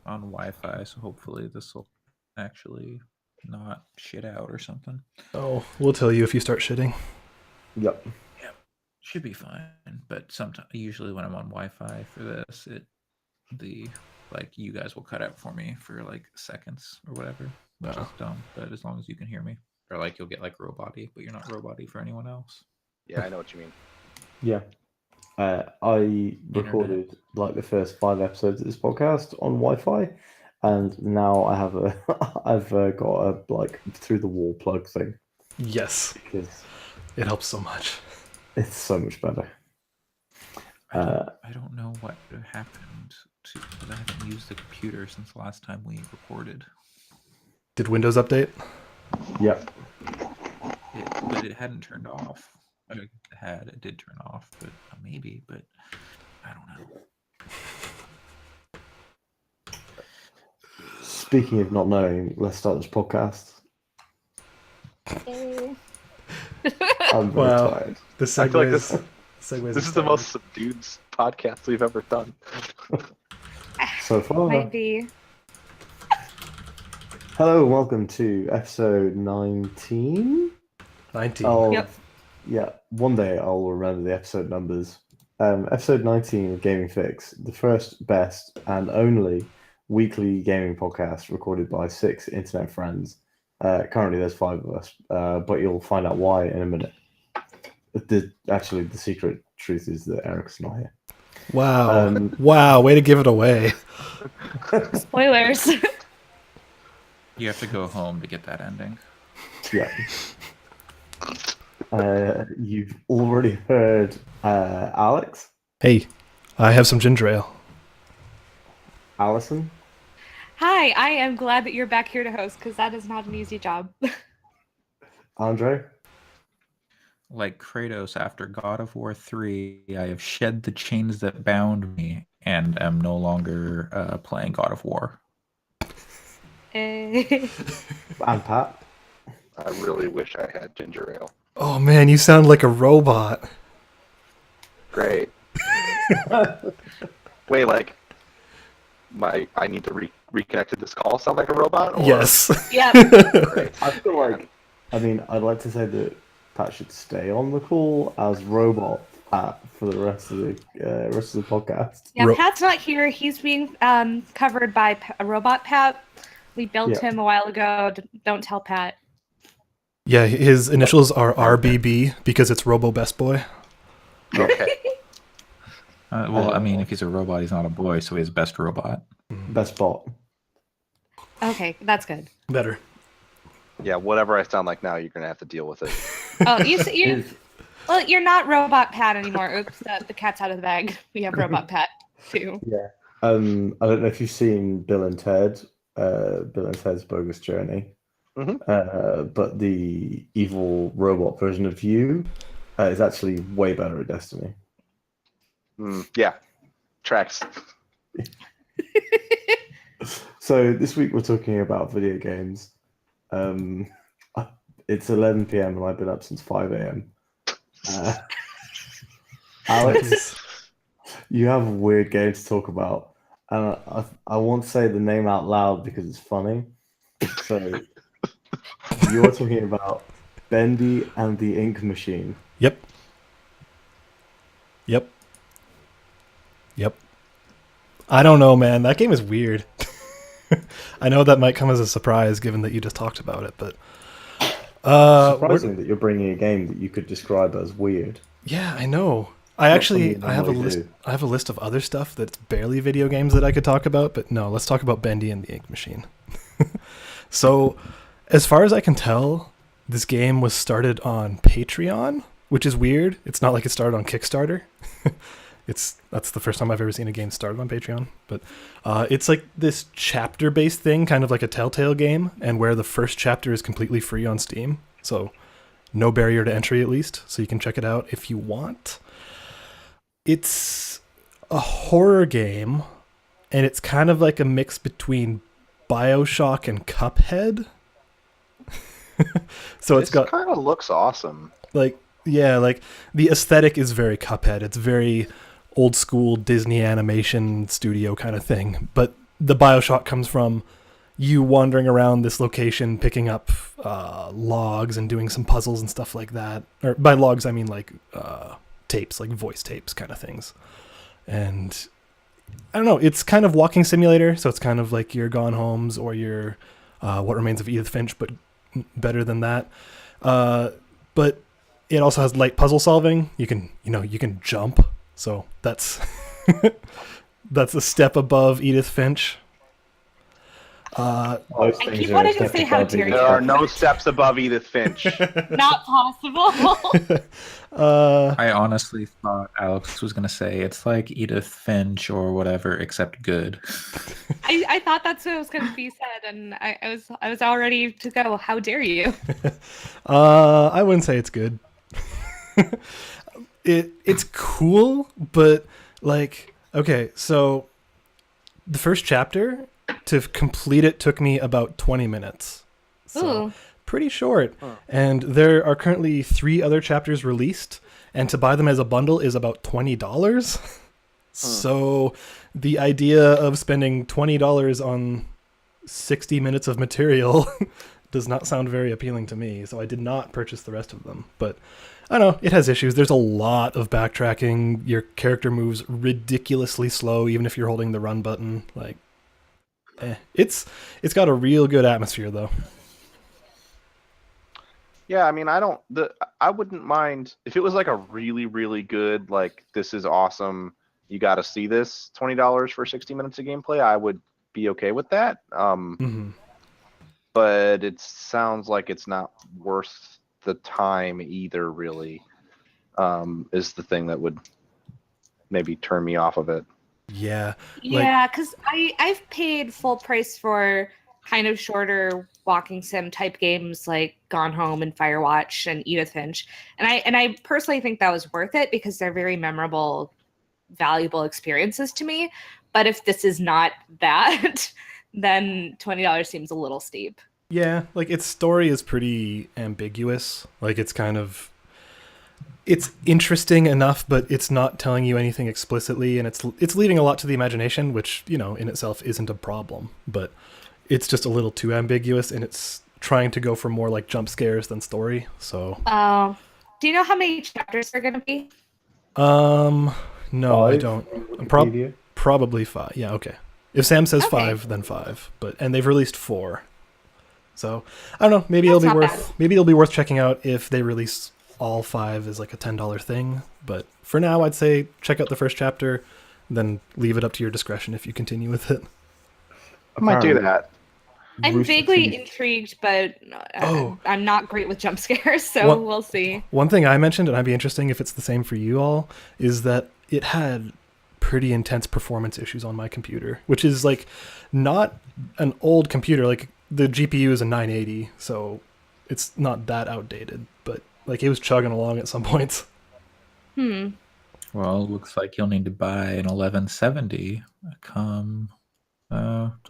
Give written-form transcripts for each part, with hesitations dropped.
on Wi-Fi, so hopefully this will actually not shit out or something. Oh, we'll tell you if you start shitting. Yep. Yeah, should be fine. But sometimes, usually when I'm on Wi-Fi for this, you guys will cut out for me for like seconds or whatever, which is dumb. But as long as you can hear me, or like you'll get like robot-y, but you're not robot-y for anyone else. Yeah, I know what you mean. Yeah. I recorded like the first 5 episodes of this podcast on Wi-Fi, and now I have I've got a like through the wall plug thing Yes, because it helps so much. it's so much better. I don't know what happened to, because I haven't used the computer since the last time we recorded. Did Windows update? Yep. But it hadn't turned off. It did turn off, but maybe, but I don't know. Speaking of not knowing, let's start this podcast. I'm very tired. The I feel like segues. this is the most subdued podcast we've ever done. So far. Might be. Hello and welcome to episode 19. 19. Yep. Yeah, one day I'll remember the episode numbers. Episode 19 of Gaming Fix, the first, best, and only weekly gaming podcast recorded by 6 internet friends. Currently, there's 5 of us, but you'll find out why in a minute. The secret truth is that Eric's not here. Wow. Wow, way to give it away. Spoilers. You have to go home to get that ending. Yeah. You've already heard Alex, Hey, I have some ginger ale. Allison, Hi, I am glad that you're back here to host because that is not an easy job. Andre, Like Kratos after God of War 3, I have shed the chains that bound me and am no longer playing God of War. and Pat. I really wish I had ginger ale. Oh man, you sound like a robot. Great. Wait, like I need to reconnect to this call. Sound like a robot? Or... Yes. Yep. Great. I feel like, I'd like to say that Pat should stay on the call as robot Pat for the rest of the podcast. Yeah, Pat's not here. He's being covered by a robot Pat. We built him a while ago. Don't tell Pat. Yeah, his initials are RBB because it's Robo Best Boy. Okay. Well, I mean, if he's a robot, he's not a boy, so he's best robot. Best bot. Okay, that's good. Better. Yeah, whatever I sound like now, you're gonna have to deal with it. Oh, you're not robot Pat anymore. Oops, the cat's out of the bag. We have robot Pat too. Yeah. I don't know if you've seen Bill and Ted, Bill and Ted's Bogus Journey. Mm-hmm. But the evil robot version of you is actually way better at Destiny. Yeah, tracks. So this week we're talking about video games. It's 11 p.m. and I've been up since 5 a.m. Alex, you have a weird game to talk about, and I won't say the name out loud because it's funny. So you're talking about Bendy and the Ink Machine. Yep. I don't know, man. That game is weird. I know that might come as a surprise given that you just talked about it, but surprising that you're bringing a game that you could describe as weird. Yeah, I know. I have a list. I have a list of other stuff that's barely video games that I could talk about, but no, let's talk about Bendy and the Ink Machine. So, as far as I can tell, this game was started on Patreon, which is weird. It's not like it started on Kickstarter. That's the first time I've ever seen a game started on Patreon. But it's like this chapter-based thing, kind of like a Telltale game, and where the first chapter is completely free on Steam. So no barrier to entry, at least. So you can check it out if you want. It's a horror game, and it's kind of like a mix between BioShock and Cuphead. So it's got kind of looks awesome. Like the aesthetic is very Cuphead. It's very old school Disney animation studio kind of thing. But the BioShock comes from you wandering around this location, picking up logs and doing some puzzles and stuff like that. Or by logs, I mean like tapes, like voice tapes kind of things. And I don't know, it's kind of walking simulator, so it's kind of like your Gone Homes or your What Remains of Edith Finch, but better than that. But it also has light puzzle solving. You can jump, so that's that's a step above Edith Finch. I keep wanting to say how dare you. There are no steps above Edith Finch. Not possible. I honestly thought Alex was going to say it's like Edith Finch or whatever, except good. I thought that's what was going to be said, and I was all ready to go. How dare you? I wouldn't say it's good. It's cool, but like, okay, so the first chapter, to complete it took me about 20 minutes. So Ooh. pretty short. And there are currently 3 other chapters released, and to buy them as a bundle is about $20. So the idea of spending $20 on 60 minutes of material does not sound very appealing to me. So I did not purchase the rest of them. But I don't know, it has issues. There's a lot of backtracking. Your character moves ridiculously slow, even if you're holding the run button. Like, it's got a real good atmosphere though. Yeah, I mean, I wouldn't mind if it was like a really, really good, like, this is awesome, you got to see this, $20 for 60 minutes of gameplay. I would be okay with that. But it sounds like it's not worth the time either, really, is the thing that would maybe turn me off of it. Yeah. Yeah, because I've paid full price for kind of shorter walking sim type games like Gone Home and Firewatch and Edith Finch, and I personally think that was worth it because they're very memorable, valuable experiences to me. But if this is not that, then $20 seems a little steep. Yeah, like its story is pretty ambiguous. Like it's interesting enough, but it's not telling you anything explicitly, and it's leaving a lot to the imagination, which, you know, in itself isn't a problem, but it's just a little too ambiguous, and it's trying to go for more like jump scares than story. So do you know how many chapters are going to be? No, 5? I don't. Probably 5. Yeah, okay. If Sam says 5, then 5. And they've released 4. So I don't know. Maybe it'll be worth checking out if they release all 5 as like a $10 thing. But for now, I'd say check out the first chapter, then leave it up to your discretion if you continue with it. I might do that. I'm vaguely intrigued, but I'm not great with jump scares, so we'll see. One thing I mentioned, and I'd be interesting if it's the same for you all, is that it had pretty intense performance issues on my computer, which is like not an old computer. Like the GPU is a 980, so it's not that outdated, but like it was chugging along at some points. Well, looks like you'll need to buy an 1170 come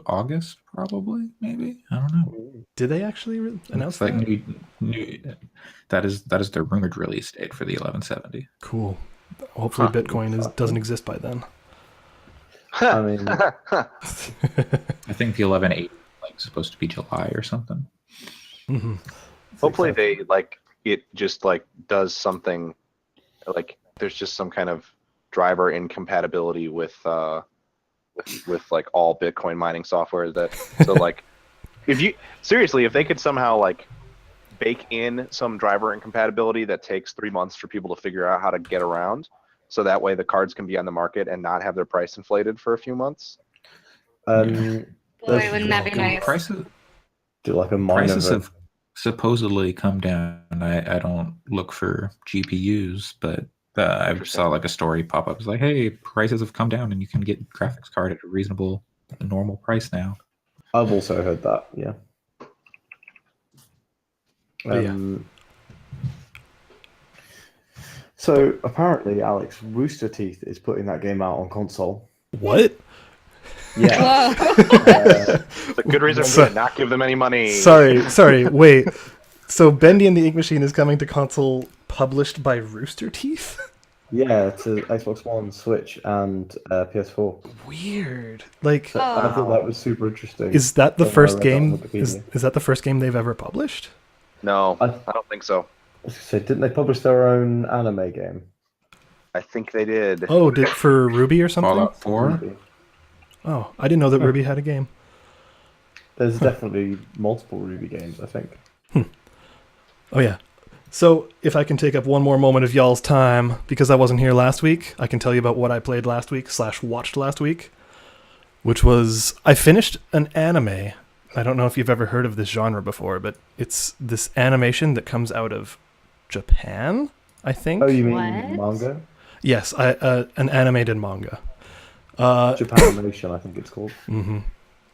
August, probably, maybe. I don't know. Did they actually announce like that? New, that is their rumored release date for the 1170. Cool. Hopefully Bitcoin doesn't exist by then. I mean, I think the 1180 like supposed to be July or something. Mm-hmm. Hopefully they it just does something like there's just some kind of driver incompatibility with like all Bitcoin mining software that if they could somehow bake in some driver incompatibility that takes 3 months for people to figure out how to get around, so that way the cards can be on the market and not have their price inflated for a few months. Boy, wouldn't that be nice? Prices do like a minor prices have supposedly come down. I don't look for GPUs, but I saw like a story pop up. It's like, hey, prices have come down and you can get graphics card at a reasonable, normal price now. I've also heard that, yeah. So apparently, Alex, Rooster Teeth is putting that game out on console. What? Yeah. It's a good reason to not give them any money. Sorry, wait. So Bendy and the Ink Machine is coming to console published by Rooster Teeth? Yeah, to Xbox One, Switch, and PS4. Weird. Like, So I thought that was super interesting. is that the when I first read that on game? Wikipedia. Is that the first game they've ever published? No, I- I don't think so. So didn't they publish their own anime game? I think they did. Oh, did for Ruby or something? Fallout 4. Maybe. Oh, I didn't know that Ruby had a game. There's definitely multiple Ruby games, I think. Oh yeah. So if I can take up one more moment of y'all's time, because I wasn't here last week, I can tell you about what I played last week / watched last week, which was I finished an anime. I don't know if you've ever heard of this genre before, but it's this animation that comes out of Japan, I think. Oh, you mean What? manga? Yes, an animated manga. Japanimation, I think it's called. hmm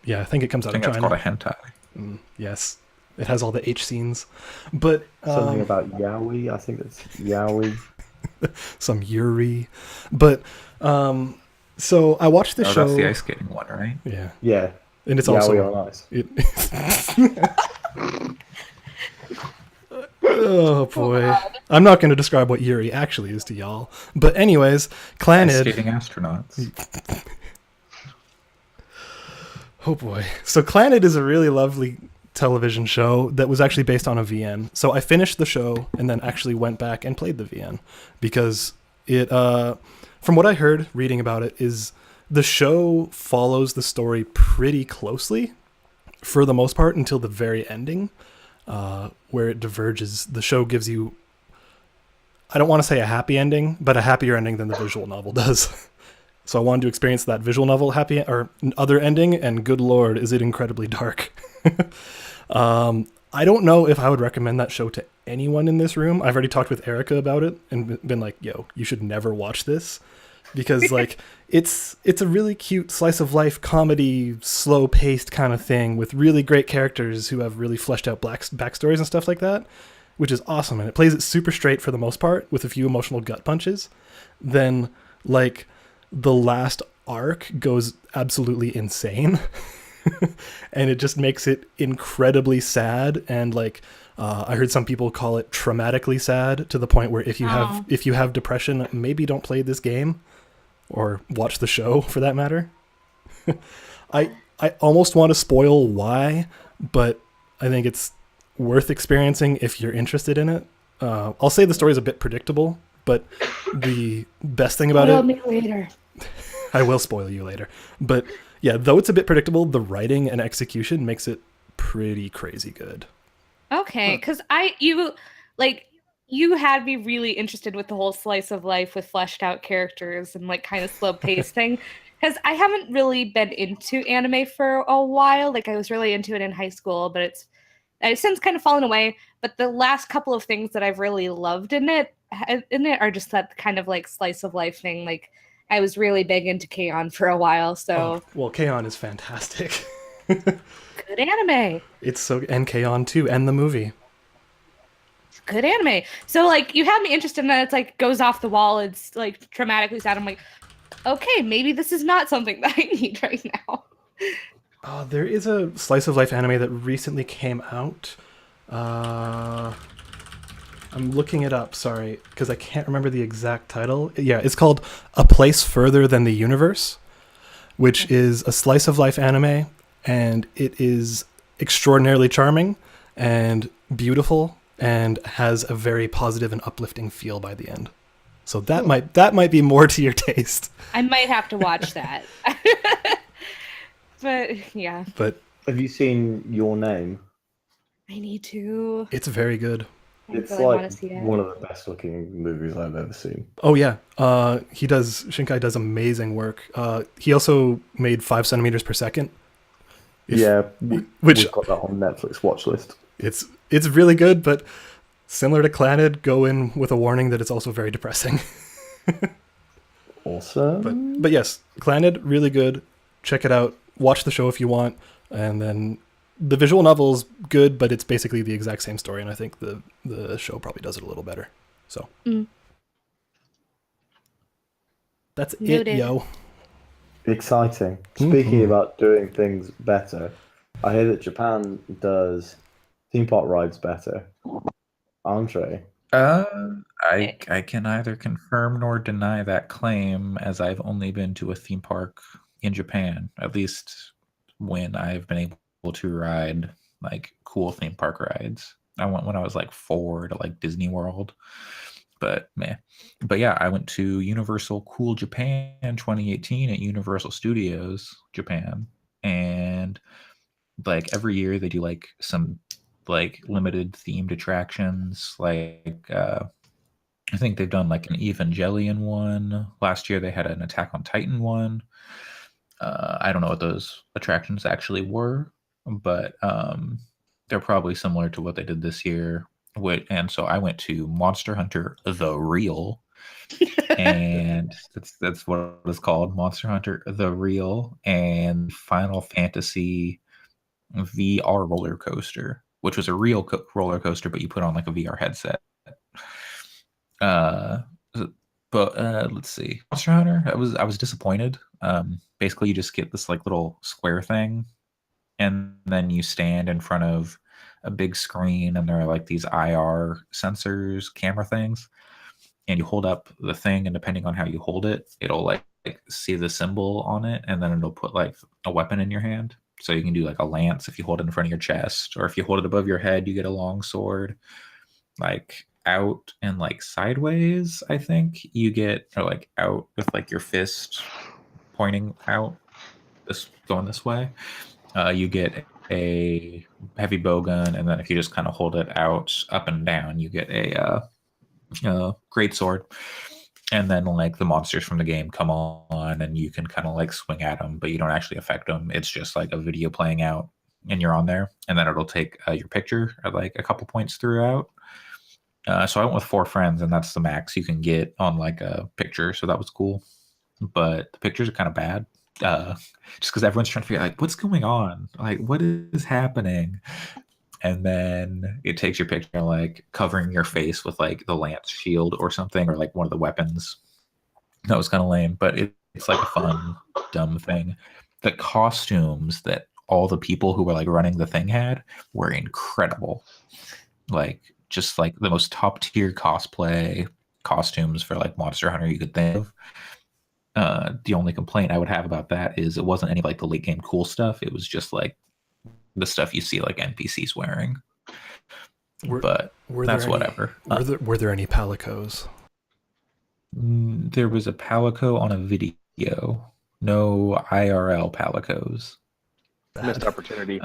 Yeah, I think it comes I out of think that's China. called a hentai. Yes, it has all the H scenes, but Something about yaoi. I think it's yaoi. some Yuri. But so I watched the Oh, show. that's the ice skating one, right? Yeah, Yeah, and it's yaoi also on ice. it. Oh boy, I'm not going to describe what Yuri actually is to y'all. But anyways, Ice Clanid. skating astronauts. Oh boy. So Clanid is a really lovely television show that was actually based on a VN. So I finished the show and then actually went back and played the VN because it from what I heard reading about it is the show follows the story pretty closely for the most part until the very ending, where it diverges. The show gives you, I don't want to say a happy ending, but a happier ending than the visual novel does. So I wanted to experience that visual novel happy or other ending, and good lord, is it incredibly dark. I don't know if I would recommend that show to anyone in this room. I've already talked with Erica about it and been like, yo, you should never watch this. Because like it's a really cute slice of life comedy, slow paced kind of thing with really great characters who have really fleshed out backstories and stuff like that, which is awesome. And it plays it super straight for the most part with a few emotional gut punches. Then like the last arc goes absolutely insane. And it just makes it incredibly sad. And like I heard some people call it traumatically sad, to the point where if you have depression, maybe don't play this game or watch the show for that matter. I almost want to spoil why, but I think it's worth experiencing if you're interested in it. I'll say the story is a bit predictable, but the best thing about Tell it, me later. I will spoil you later. But yeah, though it's a bit predictable, the writing and execution makes it pretty crazy good. Okay, because you had me really interested with the whole slice of life with fleshed out characters and like kind of slow paced thing. Because I haven't really been into anime for a while. Like I was really into it in high school, but it's since kind of fallen away. But the last couple of things that I've really loved in it are just that kind of like slice of life thing. Like I was really big into K-On! For a while, so Oh, well, K-On! Is fantastic. good anime. It's so, and K-On! Too, and the movie. Good anime. So like you have me interested in that. It's like goes off the wall. It's like traumatically sad. I'm like, okay, maybe this is not something that I need right now. There is a slice of life anime that recently came out. I'm looking it up, sorry, because I can't remember the exact title. Yeah, it's called A Place Further Than the Universe, which is a slice of life anime, and it is extraordinarily charming and beautiful and has a very positive and uplifting feel by the end. So that might be more to your taste. I might have to watch that. But yeah, But Have you seen Your Name? I need to. it's very good. I It's really want like to see it. one of the best looking movies I've ever seen. Oh yeah, Shinkai does amazing work. He also made 5 centimeters per second. Yeah, which- we've got that on Netflix watch list. It's really good, but similar to Clanid, go in with a warning that it's also very depressing. Awesome. But yes, Clanid, really good. Check it out. Watch the show if you want, and then the visual novel's good, but it's basically the exact same story, and I think the show probably does it a little better. So that's Noted. it, yo. Exciting. Speaking Mhm. about doing things better, I hear that Japan does theme park rides better. Andre, Uh, I can neither confirm nor deny that claim, as I've only been to a theme park in Japan, at least when I've been able to ride like cool theme park rides. I went when I was like 4 to like Disney World, but meh. But yeah, I went to Universal Cool Japan 2018 at Universal Studios Japan, and like every year they do like some like limited themed attractions, like I think they've done like an Evangelion one. Last year they had an Attack on Titan one. I don't know what those attractions actually were, but they're probably similar to what they did this year. And so I went to Monster Hunter The Real, and that's what it's called, Monster Hunter The Real, and Final Fantasy VR roller coaster, which was a real roller coaster, but you put on like a VR headset. Uh, but let's see, Monster Hunter. I was disappointed. Basically, you just get this like little square thing, and then you stand in front of a big screen, and there are like these IR sensors, camera things, and you hold up the thing, and depending on how you hold it, it'll like see the symbol on it, and then it'll put like a weapon in your hand. So you can do like a lance if you hold it in front of your chest, or if you hold it above your head, you get a long sword. Like out and like sideways, I think you get, or like out with like your fist pointing out, this going this way. You get a heavy bow gun, and then if you just kind of hold it out up and down, you get a great sword. And then like the monsters from the game come on, and you can kind of like swing at them, but you don't actually affect them. It's just like a video playing out, and you're on there, and then it'll take your picture at like a couple points throughout. So I went with 4 friends, and that's the max you can get on like a picture. So that was cool, but the pictures are kind of bad. Just because everyone's trying to figure out like what's going on, like what is happening, and then it takes your picture like covering your face with like the lance shield or something, or like one of the weapons. That was kind of lame, but it's like a fun, dumb thing. The costumes that all the people who were like running the thing had were incredible. Like just like the most top tier cosplay costumes for like Monster Hunter you could think of. The only complaint I would have about that is it wasn't any of like the late game cool stuff. It was just like the stuff you see like NPCs wearing. But that's whatever. Were there any palicos? There was a palico on a video. No IRL palicos. Missed opportunity.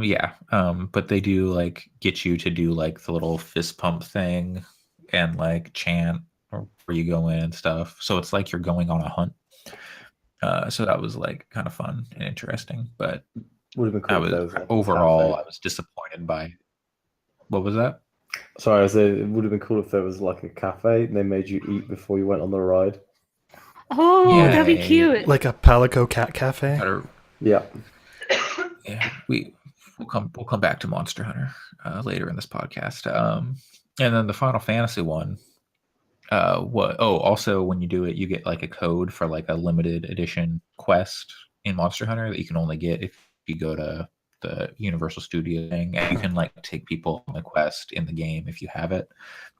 Yeah. But they do like get you to do like the little fist pump thing and like chant where you go in and stuff. So it's like you're going on a hunt. So that was like kind of fun and interesting, but would have been cool. I was disappointed by. What was that? Sorry, I said it would have been cool if there was like a cafe and they made you eat before you went on the ride. Oh, yeah, that'd be cute. Like a Palico Cat Cafe. Yeah. Yeah, we'll come back to Monster Hunter later in this podcast. And then the Final Fantasy one. Also when you do it, you get like a code for like a limited edition quest in Monster Hunter that you can only get if you go to the Universal Studio thing, and you can like take people on the quest in the game if you have it,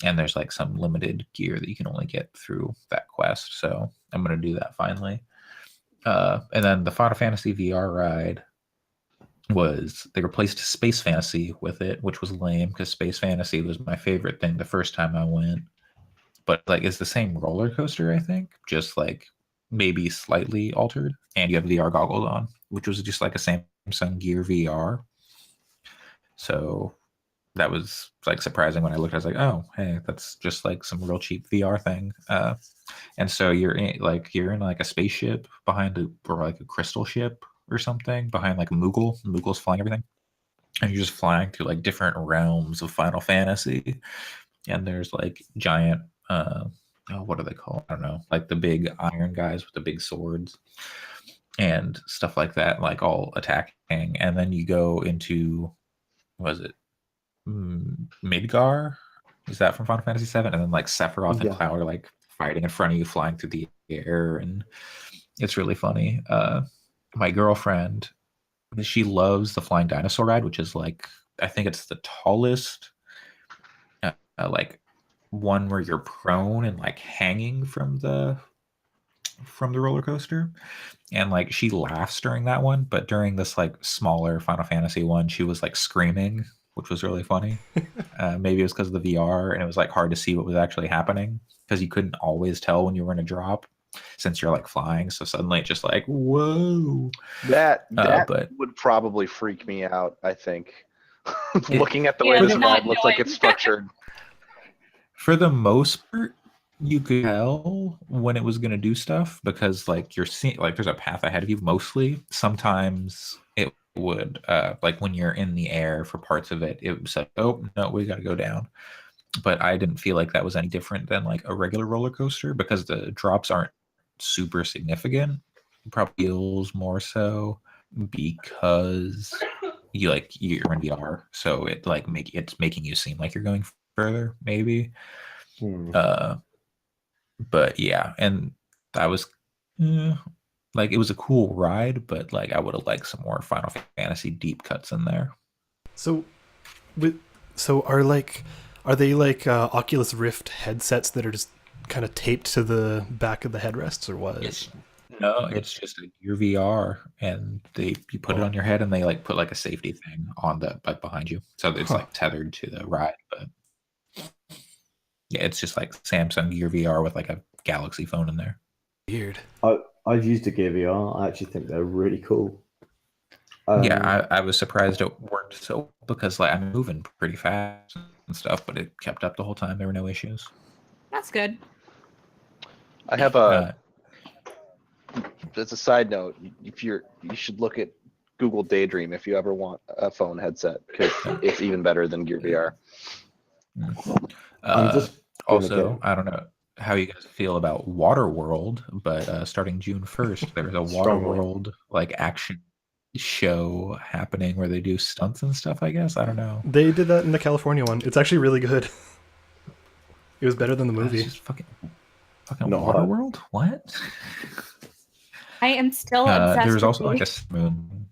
and there's like some limited gear that you can only get through that quest. So I'm gonna do that finally. And then the Final Fantasy VR ride they replaced Space Fantasy with it, which was lame because Space Fantasy was my favorite thing the first time I went. But like it's the same roller coaster, I think, just like maybe slightly altered, and you have VR goggles on, which was just like a Samsung Gear VR. So that was like surprising when I looked. I was like, oh, hey, that's just like some real cheap VR thing. And so you're in like a spaceship or like a crystal ship or something behind like a Moogle. Moogle's flying everything, and you're just flying through like different realms of Final Fantasy. And there's like giant what are they called? I don't know, like the big iron guys with the big swords and stuff like that, like all attacking. And then you go into, was it Midgar? Is that from Final Fantasy VII? And then like Sephiroth and Cloud are like fighting in front of you, flying through the air, and it's really funny. My girlfriend, she loves the Flying Dinosaur ride, which is like, I think it's the tallest like one where you're prone and like hanging from the roller coaster, and like she laughs during that one, but during this like smaller Final Fantasy one, she was like screaming, which was really funny. Maybe it was because of the VR, and it was like hard to see what was actually happening because you couldn't always tell when you were in a drop since you're like flying. So suddenly it's just like, whoa. That But would probably freak me out, I think. Looking at the Yeah, way this not ride looks like knowing. it's structured. for the most part, you could tell when it was going to do stuff because like you're seeing like there's a path ahead of you mostly. Sometimes it would like when you're in the air for parts of it, it was like, oh no, we got to go down. But I didn't feel like that was any different than like a regular roller coaster because the drops aren't super significant. It probably feels more so because you're in VR, so it like it's making you seem like you're going further, maybe. But yeah, and that was like it was a cool ride, but like I would have liked some more Final Fantasy deep cuts in there. So, are they like Oculus Rift headsets that are just kind of taped to the back of the headrests, or what? No, it's just your VR, and you put it on your head, and they like put like a safety thing on the like behind you, so it's like tethered to the ride. But yeah, it's just like Samsung Gear VR with like a Galaxy phone in there. Weird. I've used a Gear VR. I actually think they're really cool. Yeah, I was surprised it worked so because like I'm moving pretty fast and stuff, but it kept up the whole time. There were no issues. That's good. I have a. As a side note, you should look at Google Daydream if you ever want a phone headset because it's even better than Gear VR. Also, I don't know how you guys feel about Waterworld, but starting June 1st, there's a Waterworld like action show happening where they do stunts and stuff. I guess I don't know. They did that in the California one. It's actually really good. It was better than the movie. It's just fucking Waterworld. What? I am still obsessed. There was also like a moon.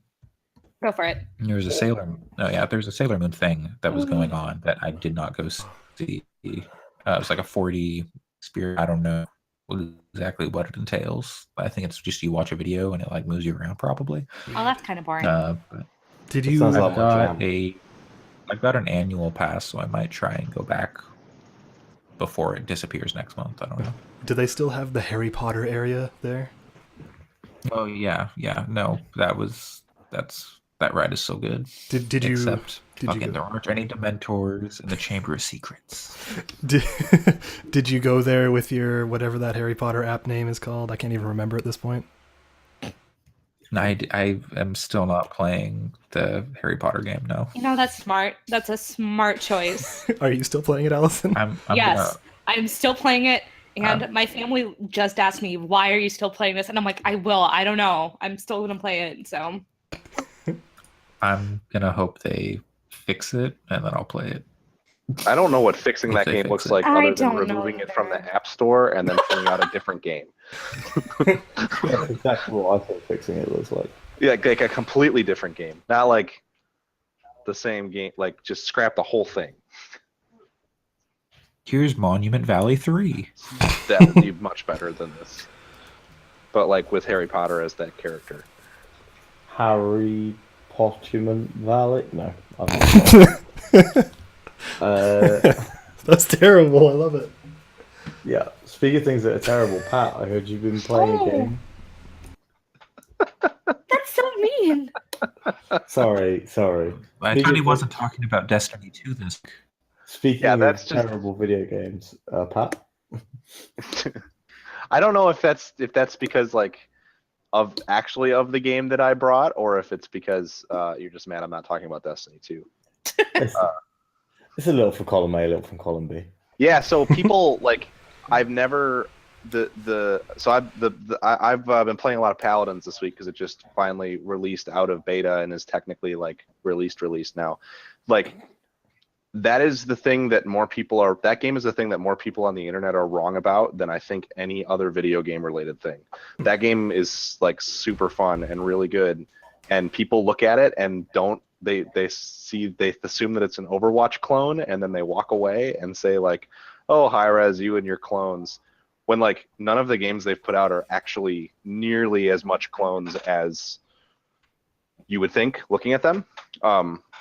Go for it. There was a Sailor. Oh yeah, there's a Sailor Moon thing that was going on that I did not go see. It was like a 4D spirit. I don't know exactly what it entails. I think it's just you watch a video and it like moves you around probably. Oh, that's kind of boring. But Did you? I've got an annual pass, so I might try and go back before it disappears next month. I don't know. Do they still have the Harry Potter area there? Oh yeah. No, that ride is so good. Did you? There aren't any Dementors in the Chamber of Secrets. Did you go there with your whatever that Harry Potter app name is called? I can't even remember at this point. I am still not playing the Harry Potter game. No. That's smart. That's a smart choice. Are you still playing it, Allison? Yes, I'm still playing it. And my family just asked me, "Why are you still playing this?" And I'm like, "I will. I don't know. I'm still gonna play it." So I'm gonna hope they fix it, and then I'll play it. I don't know what fixing that game looks like other than removing it from the App Store and then putting out a different game. That's exactly what I think fixing it looks like. Yeah, like a completely different game. Not like the same game, like just scrap the whole thing. Here's Monument Valley 3. That would be much better than this. But like with Harry Potter as that character. Harry Potter Valley? No. That's terrible. I love it. Yeah. Speaking of things that are terrible, Pat, I heard you've been playing a game. That's so mean. Sorry. I thought he wasn't talking about Destiny 2 this. Speaking of terrible video games, Pat. I don't know if that's because like of the game that I brought, or if it's because you're just mad I'm not talking about Destiny 2. It's a little from column A, a little from column B. Yeah, so people like I've never I've been playing a lot of Paladins this week because it just finally released out of beta and is technically like released now. Like that is the thing that that game is the thing that more people on the internet are wrong about than I think any other video game related thing. That game is like super fun and really good, and people look at it and don't they assume that it's an Overwatch clone, and then they walk away and say like, "Oh, Hi-Rez, you and your clones," when like none of the games they've put out are actually nearly as much clones as you would think looking at them.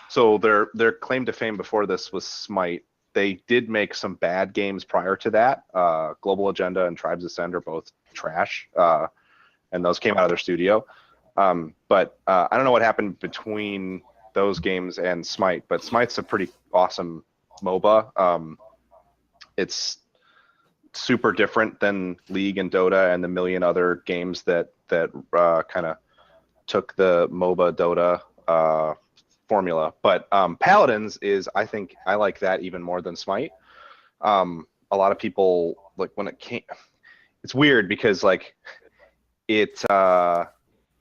So their claim to fame before this was Smite. They did make some bad games prior to that. Global Agenda and Tribes Ascend are both trash, and those came out of their studio. But I don't know what happened between those games and Smite, but Smite's a pretty awesome MOBA. It's super different than League and Dota and the million other games that kind of took the MOBA Dota formula. But Paladins is, I think I like that even more than Smite. A lot of people, like, when it came, it's weird because like it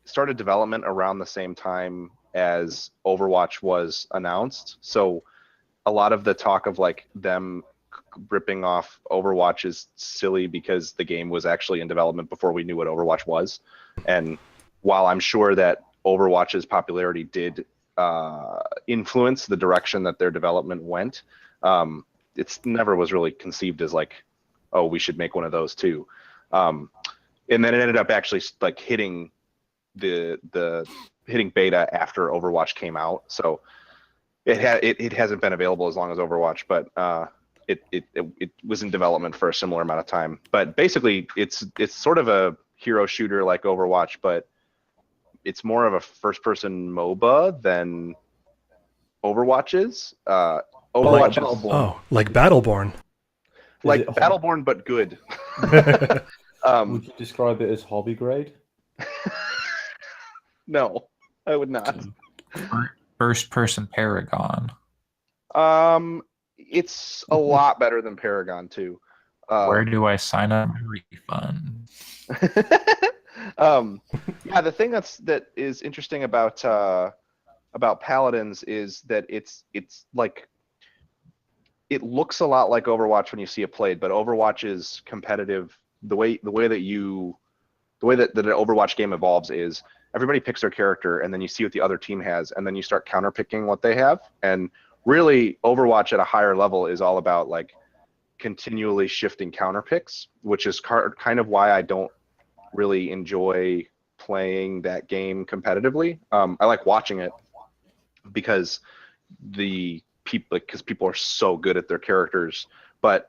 started development around the same time as Overwatch was announced. So a lot of the talk of like them ripping off Overwatch is silly because the game was actually in development before we knew what Overwatch was. And while I'm sure that Overwatch's popularity did influence the direction that their development went, it's never was really conceived as like, oh, we should make one of those too. And then it ended up actually like hitting hitting beta after Overwatch came out. So it hasn't been available as long as Overwatch, but it was in development for a similar amount of time. But basically, it's sort of a hero shooter like Overwatch, but it's more of a first-person MOBA than Overwatch is. Overwatch is like Battleborn. like Battleborn, but good. Would you describe it as hobby grade? No, I would not. First-person Paragon. It's a lot better than Paragon too. Where do I sign up my refund? Yeah, the thing that is interesting about Paladins is that it's like it looks a lot like Overwatch when you see it played, but Overwatch is competitive. The way that an Overwatch game evolves is everybody picks their character, and then you see what the other team has, and then you start counterpicking what they have. And really, Overwatch at a higher level is all about like continually shifting counterpicks, which is kind of why I don't really enjoy playing that game competitively. I like watching it because people are so good at their characters, but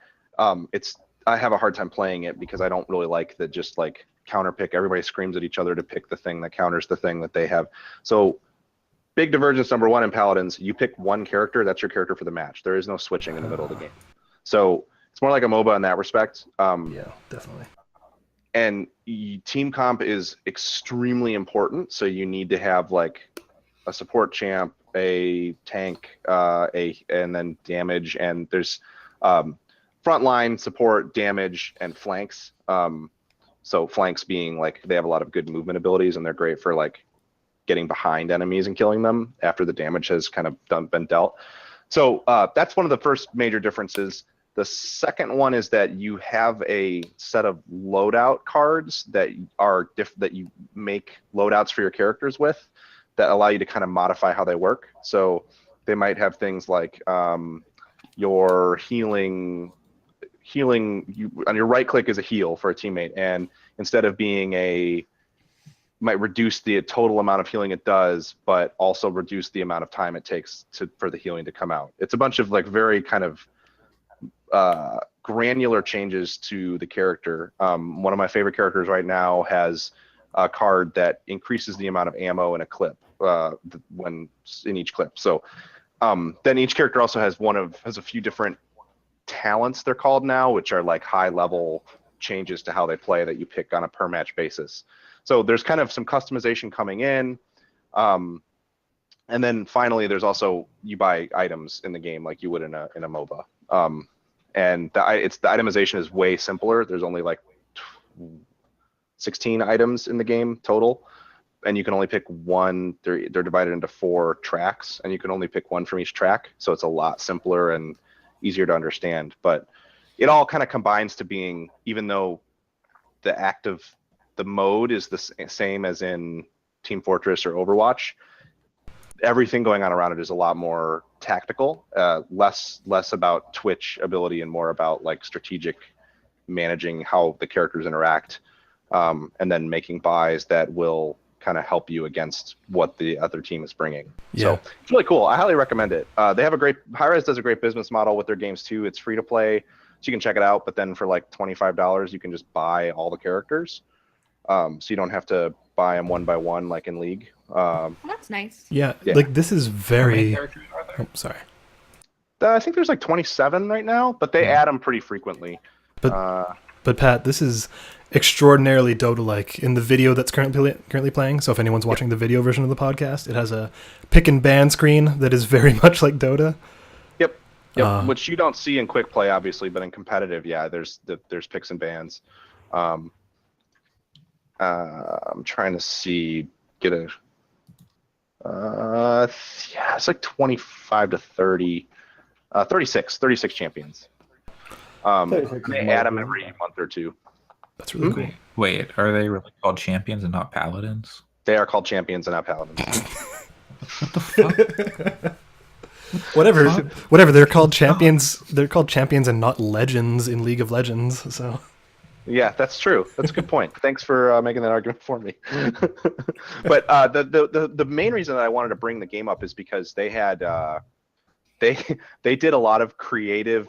I have a hard time playing it because I don't really like the just like counterpick. Everybody screams at each other to pick the thing that counters the thing that they have. So big divergence number one in Paladins, you pick one character, that's your character for the match. There is no switching in the middle of the game. So it's more like a MOBA in that respect. Yeah, definitely. And team comp is extremely important. So you need to have like a support champ, a tank, and then damage. And there's frontline, support, damage, and flanks. So flanks being like they have a lot of good movement abilities, and they're great for like getting behind enemies and killing them after the damage has kind of been dealt. So that's one of the first major differences. The second one is that you have a set of loadout cards that are that you make loadouts for your characters with that allow you to kind of modify how they work. So they might have things like your healing on your right click is a heal for a teammate, and instead of being might reduce the total amount of healing it does, but also reduce the amount of time it takes for the healing to come out. It's a bunch of like very kind of granular changes to the character. One of my favorite characters right now has a card that increases the amount of ammo in a clip when in each clip. So then each character also has a few different talents, they're called now, which are like high level changes to how they play that you pick on a per match basis. So there's kind of some customization coming in. And then finally, there's also, you buy items in the game like you would in a MOBA. And the itemization is way simpler. There's only like 16 items in the game total, and you can only pick one. They're divided into 4 tracks, and you can only pick one from each track. So it's a lot simpler and easier to understand. But it all kind of combines to being, even though the mode is the same as in Team Fortress or Overwatch, everything going on around it is a lot more tactical, less about Twitch ability and more about like strategic managing how the characters interact, and then making buys that will kind of help you against what the other team is bringing. Yeah. So it's really cool. I highly recommend it. They have a great Hi-Rez does a great business model with their games too. It's free to play, so you can check it out. But then for like $25, you can just buy all the characters, so you don't have to buy them one by one like in League. Well, that's nice. Yeah, Yeah. like this is How many very. characters are there? Oh, sorry. I think there's like 27 right now, but they add them pretty frequently. But Pat, this is extraordinarily Dota-like in the video that's currently playing. So if anyone's watching the video version of the podcast, it has a pick and ban screen that is very much like Dota. Yep. Which you don't see in quick play, obviously, but in competitive, yeah, there's picks and bans. I'm trying to get a. Yeah, it's like 25 to 30, 36 champions. 36 They is add them more every month or two. That's really cool. Wait, are they really called champions and not paladins? They are called champions and not paladins. What the fuck? Whatever. They're called champions. They're called champions and not legends in League of Legends. So Yeah, that's true. That's a good point. Thanks for making that argument for me. But the main reason that I wanted to bring the game up is because they had they did a lot of creative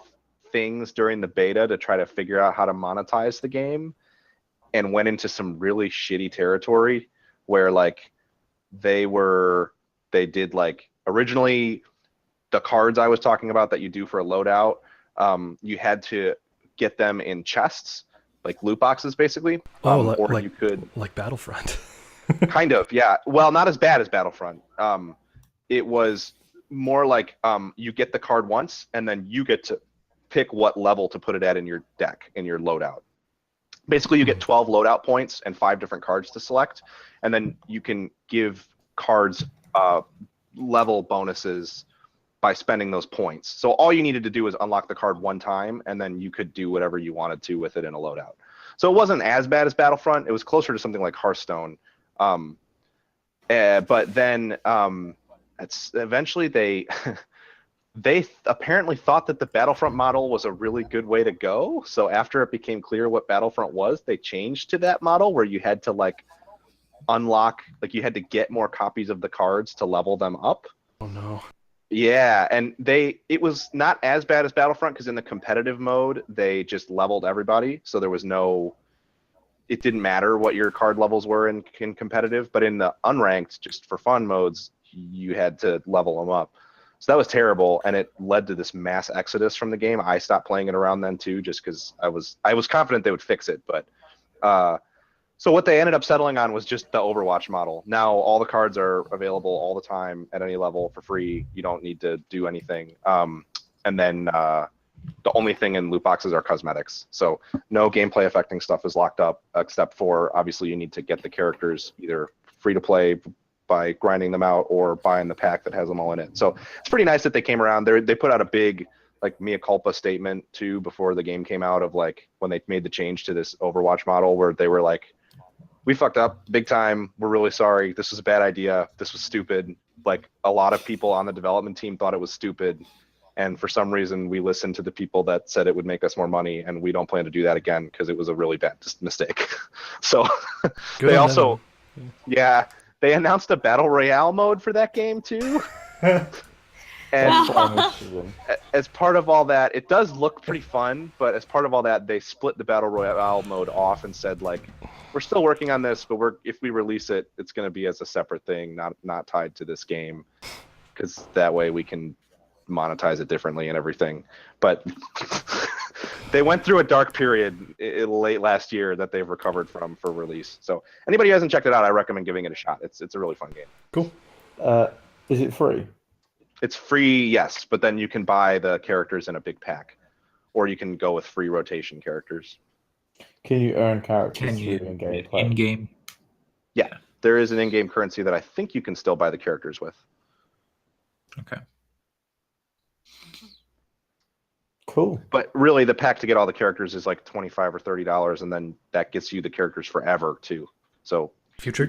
things during the beta to try to figure out how to monetize the game, and went into some really shitty territory where like they did like originally the cards I was talking about that you do for a loadout, you had to get them in chests, like loot boxes basically. Or you could like Battlefront. kind of, yeah. Well, not as bad as Battlefront. It was more like you get the card once and then you get to pick what level to put it at in your deck, in your loadout. Basically, you get 12 loadout points and 5 different cards to select, and then you can give cards level bonuses by spending those points. So all you needed to do was unlock the card one time, and then you could do whatever you wanted to with it in a loadout. So it wasn't as bad as Battlefront. It was closer to something like Hearthstone. But then eventually they they apparently thought that the Battlefront model was a really good way to go. So after it became clear what Battlefront was, they changed to that model where you had to like unlock, like you had to get more copies of the cards to level them up. Oh no. Yeah, and it was not as bad as Battlefront because in the competitive mode, they just leveled everybody. So there was it didn't matter what your card levels were in competitive, but in the unranked, just for fun modes, you had to level them up. So that was terrible, and it led to this mass exodus from the game. I stopped playing it around then too, just because I was confident they would fix it. But so what they ended up settling on was just the Overwatch model. Now all the cards are available all the time at any level for free. You don't need to do anything. And then the only thing in loot boxes are cosmetics. So no gameplay affecting stuff is locked up, except for obviously you need to get the characters either free to play by grinding them out or buying the pack that has them all in it. So it's pretty nice that they came around. They put out a big like mea culpa statement too before the game came out of like when they made the change to this Overwatch model where they were like, we fucked up big time. We're really sorry. This was a bad idea. This was stupid. Like a lot of people on the development team thought it was stupid. And for some reason we listened to the people that said it would make us more money, and we don't plan to do that again because it was a really bad mistake. So they also, yeah, they announced a battle royale mode for that game too. And as part of all that, it does look pretty fun, but as part of all that, they split the battle royale mode off and said like, we're still working on this, but if we release it, it's going to be as a separate thing, not tied to this game, because that way we can monetize it differently and everything. But they went through a dark period late last year that they've recovered from for release. So anybody who hasn't checked it out, I recommend giving it a shot. It's a really fun game. Cool. Is it free? It's free, yes, but then you can buy the characters in a big pack, or you can go with free rotation characters. Can you earn characters Can you through in-game play? in-game? Yeah, there is an in-game currency that I think you can still buy the characters with. Okay. Cool. But really, the pack to get all the characters is like $25 or $30, and then that gets you the characters forever too. So Future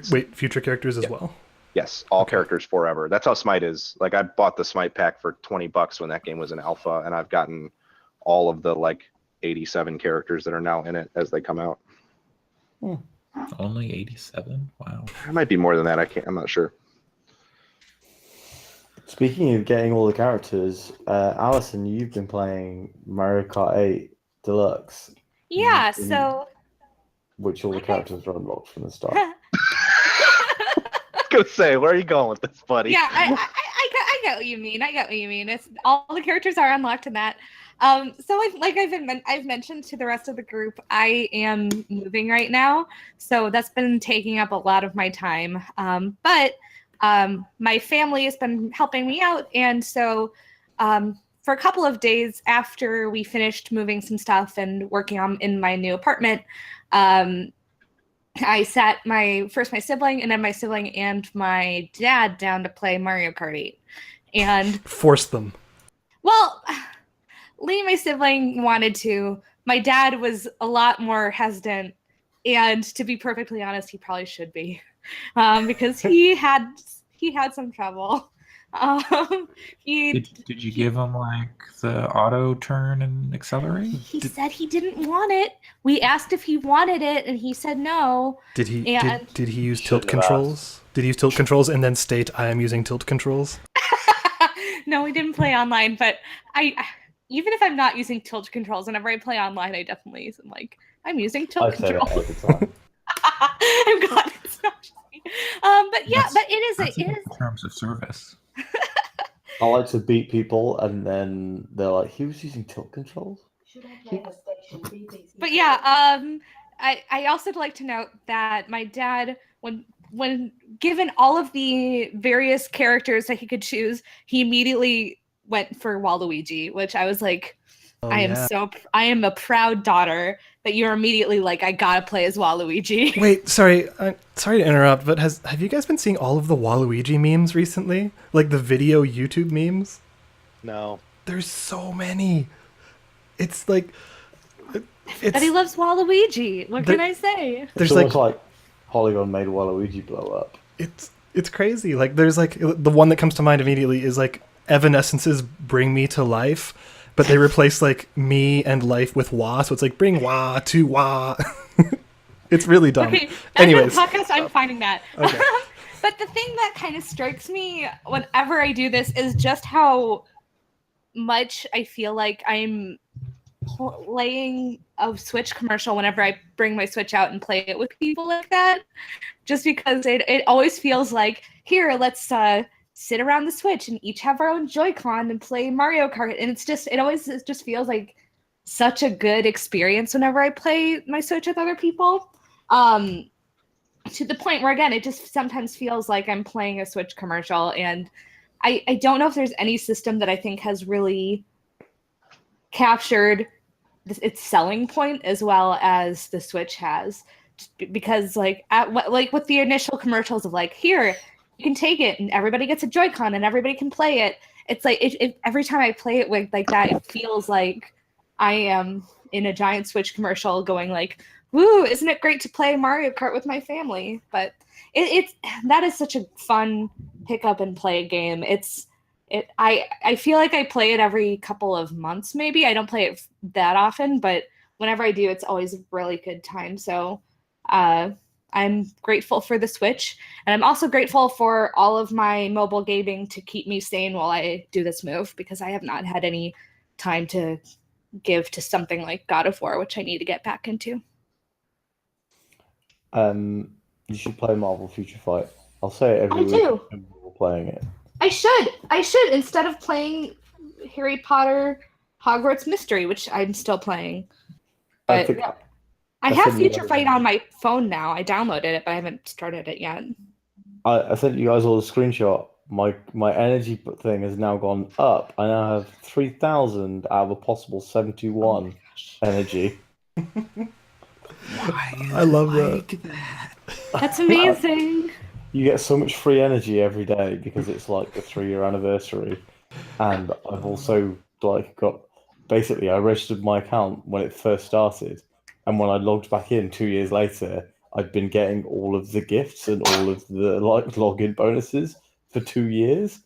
characters as well. Yes, all Okay. characters forever. That's how Smite is. Like I bought the Smite pack for $20 when that game was in alpha, and I've gotten all of the like 87 characters that are now in it as they come out. Only 87? Wow. It might be more than that. I'm not sure. Speaking of getting all the characters, Alison, you've been playing Mario Kart 8 Deluxe, Yeah, Mhm. so which all the Okay. characters are unlocked from the start. I was gonna say, where are you going with this, buddy? yeah, I get what you mean. I get what you mean. It's all the characters are unlocked in that. So I've mentioned to the rest of the group, I am moving right now, so that's been taking up a lot of my time. But my family has been helping me out, and so for a couple of days after we finished moving some stuff and working on in my new apartment, I sat my sibling and then my sibling and my dad down to play Mario Kart 8. And Force them. well, Lee, my sibling, wanted to. My dad was a lot more hesitant, and to be perfectly honest, he probably should be, because he had some trouble. Did you give him like the auto turn and accelerate? He said he didn't want it. We asked if he wanted it, and he said no. Did he And- did he use tilt Shouldn't have controls? Did he use tilt controls and then state I am using tilt controls? No, we didn't play online, but even if I'm not using tilt controls, whenever I play online, I definitely use them. Like, I'm using I tilt say that controls. all the time. I'm glad it's not just me. But yeah, That's- but it That's is. in terms of service. I like to beat people, and then they're like, "He was using tilt controls." But yeah, I also like to note that my dad, when given all of the various characters that he could choose, he immediately went for Waluigi, which I was like, Oh, I am a proud daughter that you're immediately like, I gotta play as Waluigi. Wait, sorry to interrupt, but have you guys been seeing all of the Waluigi memes recently? Like the video YouTube memes? No. There's so many. It's like But he loves Waluigi. What can There- I say? there's It's almost like like Polygon made Waluigi blow up. it's crazy. Like there's like the one that comes to mind immediately is like Evanescence's Bring Me to Life, but they replace like me and life with wah, so it's like bring wah to wah. It's really dumb. Okay, Anyways. podcast, I'm finding that. Okay. But the thing that kind of strikes me whenever I do this is just how much I feel like I'm playing a Switch commercial whenever I bring my Switch out and play it with people like that. Just because it always feels like, here, let's sit around the Switch and each have our own Joy-Con and play Mario Kart. And it always just feels like such a good experience whenever I play my Switch with other people. To the point where, again, it just sometimes feels like I'm playing a Switch commercial. And I don't know if there's any system that I think has really captured its selling point as well as the Switch has. Because like with the initial commercials of like, here, you can take it and everybody gets a Joy-Con and everybody can play it. It's like every time I play it with like that, it feels like I am in a giant Switch commercial going like, woo, isn't it great to play Mario Kart with my family? But that is such a fun pick up and play a game. I feel like I play it every couple of months, maybe. I don't play it that often, but whenever I do, it's always a really good time. So I'm grateful for the Switch, and I'm also grateful for all of my mobile gaming to keep me sane while I do this move, because I have not had any time to give to something like God of War, which I need to get back into. You should play Marvel Future Fight. I'll say it every I week. do. And we're playing it. I should instead of playing Harry Potter Hogwarts Mystery, which I'm still playing. I But think I I have think Future you- Fight on my phone now. I downloaded it, but I haven't started it yet. I sent you guys all the screenshot. My energy thing has now gone up. I now have 3,000 out of a possible 71 energy. Why is I love that. like that. That's amazing. You get so much free energy every day because it's like the 3-year anniversary, and I've also like got basically I registered my account when it first started, and when I logged back in 2 years later, I'd been getting all of the gifts and all of the like login bonuses for 2 years.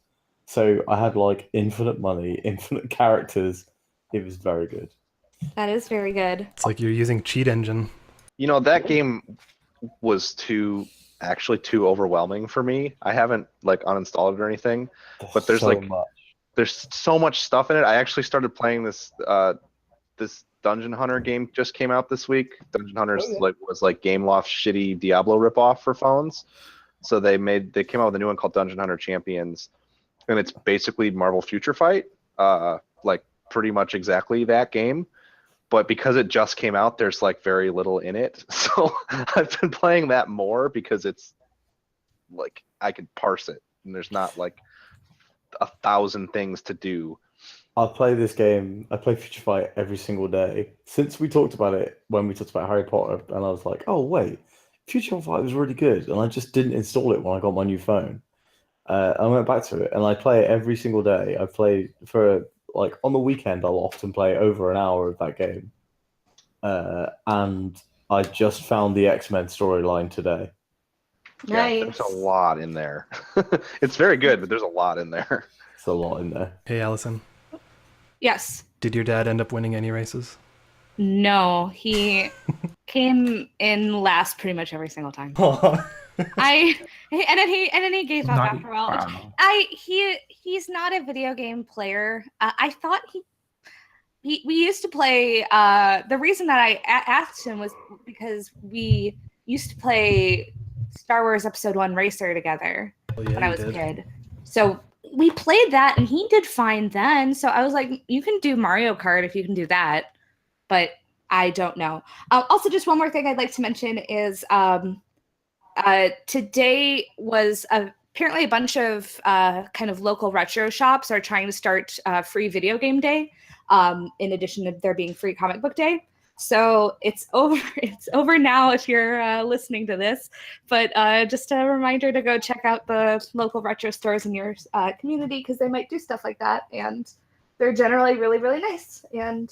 So I had like infinite money, infinite characters. It was very good. That is very good. It's like you're using cheat engine. You know, that game was actually too overwhelming for me. I haven't like uninstalled it or anything, but there's so like much. there's so much stuff in it. I actually started playing this this Dungeon Hunter game just came out this week. Dungeon Hunter's was like Gameloft's shitty Diablo ripoff for phones. So they came out with a new one called Dungeon Hunter Champions, and it's basically Marvel Future Fight, like pretty much exactly that game. But because it just came out, there's like very little in it. So I've been playing that more because it's like I can parse it, and there's not like 1,000 things to do. I play this game. I play Future Fight every single day since we talked about it when we talked about Harry Potter, and I was like, "Oh wait, Future Fight was really good," and I just didn't install it when I got my new phone. I went back to it, and I play it every single day. I play for like on the weekend. I'll often play over an hour of that game, and I just found the X-Men storyline today. Nice. Yeah, there's a lot in there. It's very good, but there's a lot in there. It's a lot in there. Hey, Allison, Yes. did your dad end up winning any races? No, he came in last pretty much every single time. And then he gave up Not- after a while. wow. He's not a video game player. I thought we used to play. The reason that I asked him was because we used to play Star Wars Episode 1 Racer together when I was a kid. So we played that, and he did fine then. So I was like, you can do Mario Kart if you can do that, but I don't know. Also, just one more thing I'd like to mention is today was apparently a bunch of kind of local retro shops are trying to start free video game day, in addition to there being free comic book day. So it's over. It's over now if you're listening to this. But just a reminder to go check out the local retro stores in your community, because they might do stuff like that, and they're generally really, really nice. And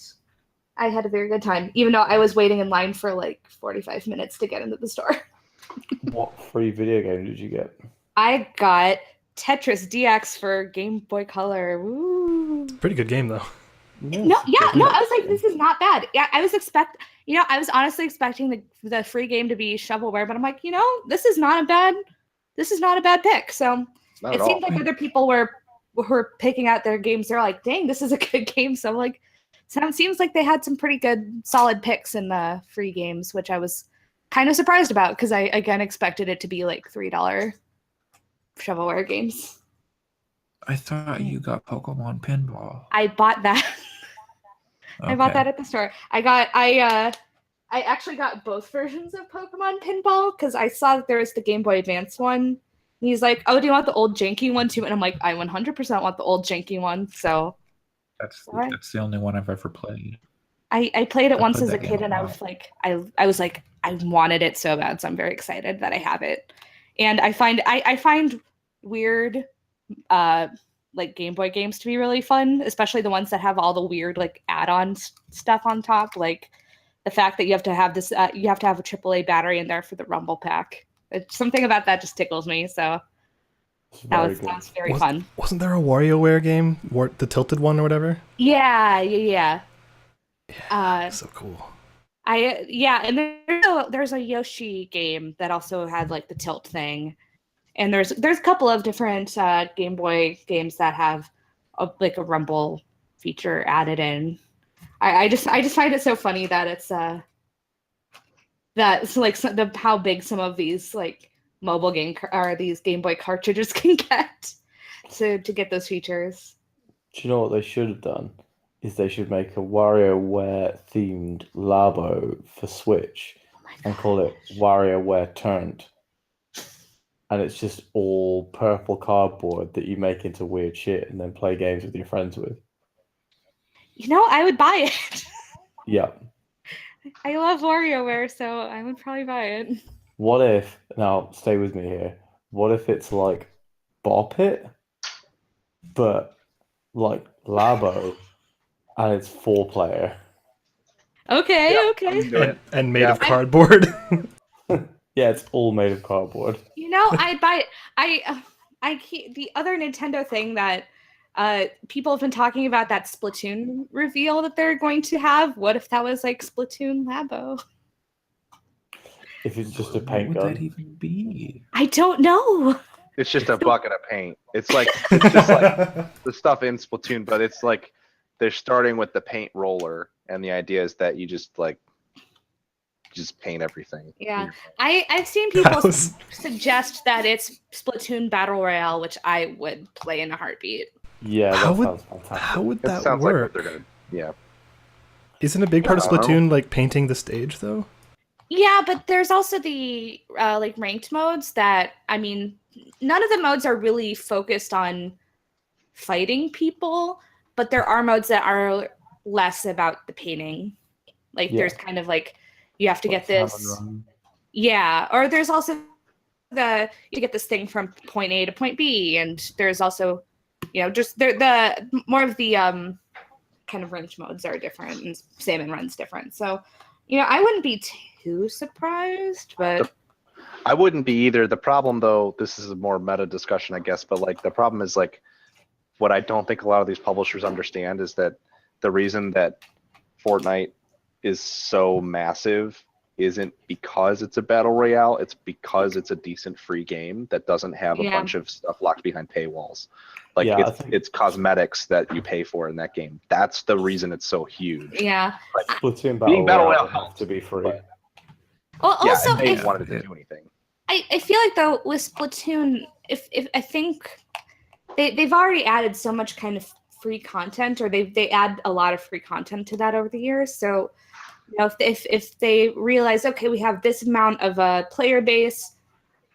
I had a very good time, even though I was waiting in line for like 45 minutes to get into the store. What free video game did you get? I got Tetris DX for Game Boy Color. Woo. Pretty good game though. No, I was like, this is not bad. Yeah, I was honestly expecting the free game to be shovelware, but I'm like, this is not a bad pick. So Not it at seemed all. like other people were picking out their games. They're like, dang, this is a good game. So I'm like, it seems like they had some pretty good solid picks in the free games, which I was kind of surprised about, because I again expected it to be like $3 shovelware games. I thought you got Pokemon Pinball. I bought that. I bought Okay. that at the store. I actually got both versions of Pokemon Pinball, because I saw that there was the Game Boy Advance one. And he's like, "Oh, do you want the old janky one too?" And I'm like, "I 100% want the old janky one." So That's Alright. that's the only one I've ever played. I played it I once played as a that game kid, a and I lot. was like, I was like, I wanted it so bad. So I'm very excited that I have it. And I find weird like Game Boy games to be really fun, especially the ones that have all the weird like add-on stuff on top, like the fact that you have to have this you have to have a AAA battery in there for the Rumble Pack. Something about that just tickles me. So It's that very was good. very fun. Wasn't there a WarioWare game, the tilted one or whatever? Yeah. So cool. And there's a Yoshi game that also had like the tilt thing, and there's a couple of different Game Boy games that have like a rumble feature added in. I just find it so funny that it's like how big some of these like mobile game or these Game Boy cartridges can get to get those features. Do you know what they should have done? Is they should make a WarioWare themed Labo for Switch and call it WarioWare Turned. And it's just all purple cardboard that you make into weird shit and then play games with your friends with. I would buy it. Yeah. I love WarioWare, so I would probably buy it. What if, now stay with me here, what if it's like Bop It, but like Labo, and it's 4-player? Okay. I'm doing it. And made Yeah. of cardboard. Yeah, it's all made of cardboard. You know, I'd buy it. I keep the other Nintendo thing that people have been talking about, that Splatoon reveal that they're going to have. What if that was like Splatoon Labo? If it's just a What paint would that gun. even be? I don't know. It's just a bucket of paint. It's just like the stuff in Splatoon, but it's like they're starting with the paint roller, and the idea is that you just paint everything. Yeah, I've seen people was- suggest that it's Splatoon Battle Royale, which I would play in a heartbeat. Yeah, How that would- sounds fantastic. How would It that sounds like what work? they're gonna. Yeah. Isn't a big part of I don't know. Splatoon like painting the stage though? Yeah, but there's also the like ranked modes that, I mean, none of the modes are really focused on fighting people, but there are modes that are less about the painting. Like Yeah. there's kind of like you have to get Salmon this. Run. Yeah, or there's also you get this thing from point A to point B, and there's also, you know, just the more of the kind of range modes are different, and salmon run's different. So, you know, I wouldn't be too surprised, but I wouldn't be either. The problem, though, this is a more meta discussion, I guess, but like the problem is like what I don't think a lot of these publishers understand is that the reason that Fortnite is so massive isn't because it's a battle royale, it's because it's a decent free game that doesn't have a Yeah. bunch of stuff locked behind paywalls. Like Yeah, I think- it's cosmetics that you pay for in that game. That's the reason it's so huge. yeah. Splatoon Being Battle Battle Royale Royale would have helps, to be free. but- Well, Yeah, also, and they if, wanted it to do anything. I feel like though with Splatoon, if I think they've already added so much kind of free content, or they add a lot of free content to that over the years. So, you know, if they realize, okay, we have this amount of a player base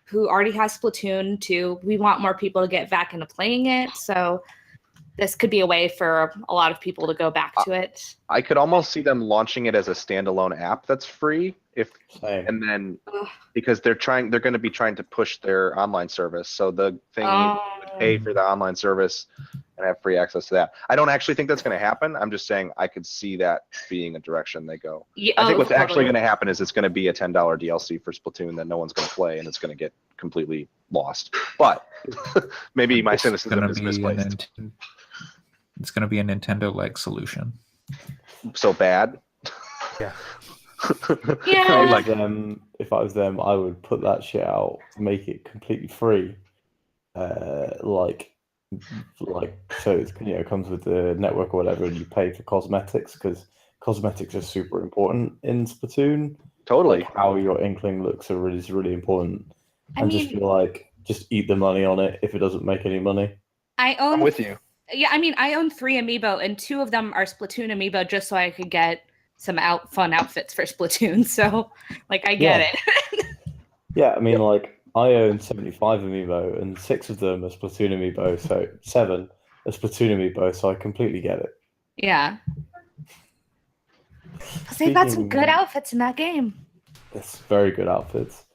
who already has Splatoon 2, we want more people to get back into playing it. So this could be a way for a lot of people to go back to it. I could almost see them launching it as a standalone app that's free, Same. and then Ugh. because they're going to be trying to push their online service. So the thing you would pay for the online service and have free access to that. I don't actually think that's going to happen. I'm just saying I could see that being a direction they go. Yeah, I think what's totally. actually going to happen is it's going to be a $10 DLC for Splatoon that no one's going to play, and it's going to get completely lost. But maybe my It's cynicism gonna is be misplaced. It's going to be a Nintendo-like solution. So bad. Yeah. Yeah. If I was them, I would put that shit out, make it completely free. Like so it's, you know, it comes with the network or whatever, and you pay for cosmetics because cosmetics are super important in Splatoon. Totally. Like how your Inkling looks is really important. I And just mean, feel like just eat the money on it if it doesn't make any money. I own I'm with you. Yeah, I mean, I own 3 amiibo, and 2 of them are Splatoon amiibo, just so I could get some fun outfits for Splatoon. So, like, I get it. Yeah, I mean, like I own 75 amiibo, and 6 of them are Splatoon amiibo, so 7 are Splatoon amiibo. So I completely get it. Yeah. 'Cause they've got some Speaking- good outfits in that game. It's very good outfits.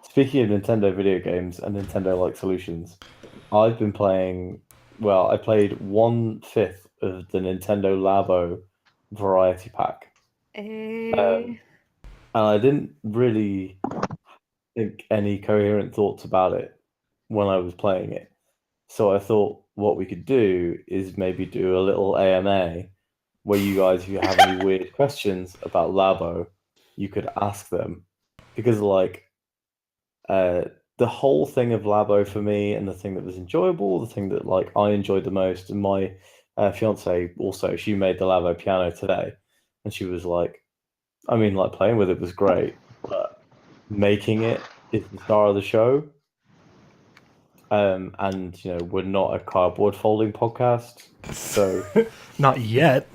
Speaking of Nintendo video games and Nintendo-like solutions, I've been playing. Well, I played 1/5 of the Nintendo Labo Variety Pack, and I didn't really think any coherent thoughts about it when I was playing it. So I thought what we could do is maybe do a little AMA where you guys, if you have any weird questions about Labo, you could ask them. Because, like, the whole thing of Labo for me, and the thing that was enjoyable, the thing that, like, I enjoyed the most, and my fiance also, she made the Labo piano today, and she was like, I mean, like, playing with it was great, but making it is the star of the show. And, you know, we're not a cardboard folding podcast, so Not yet.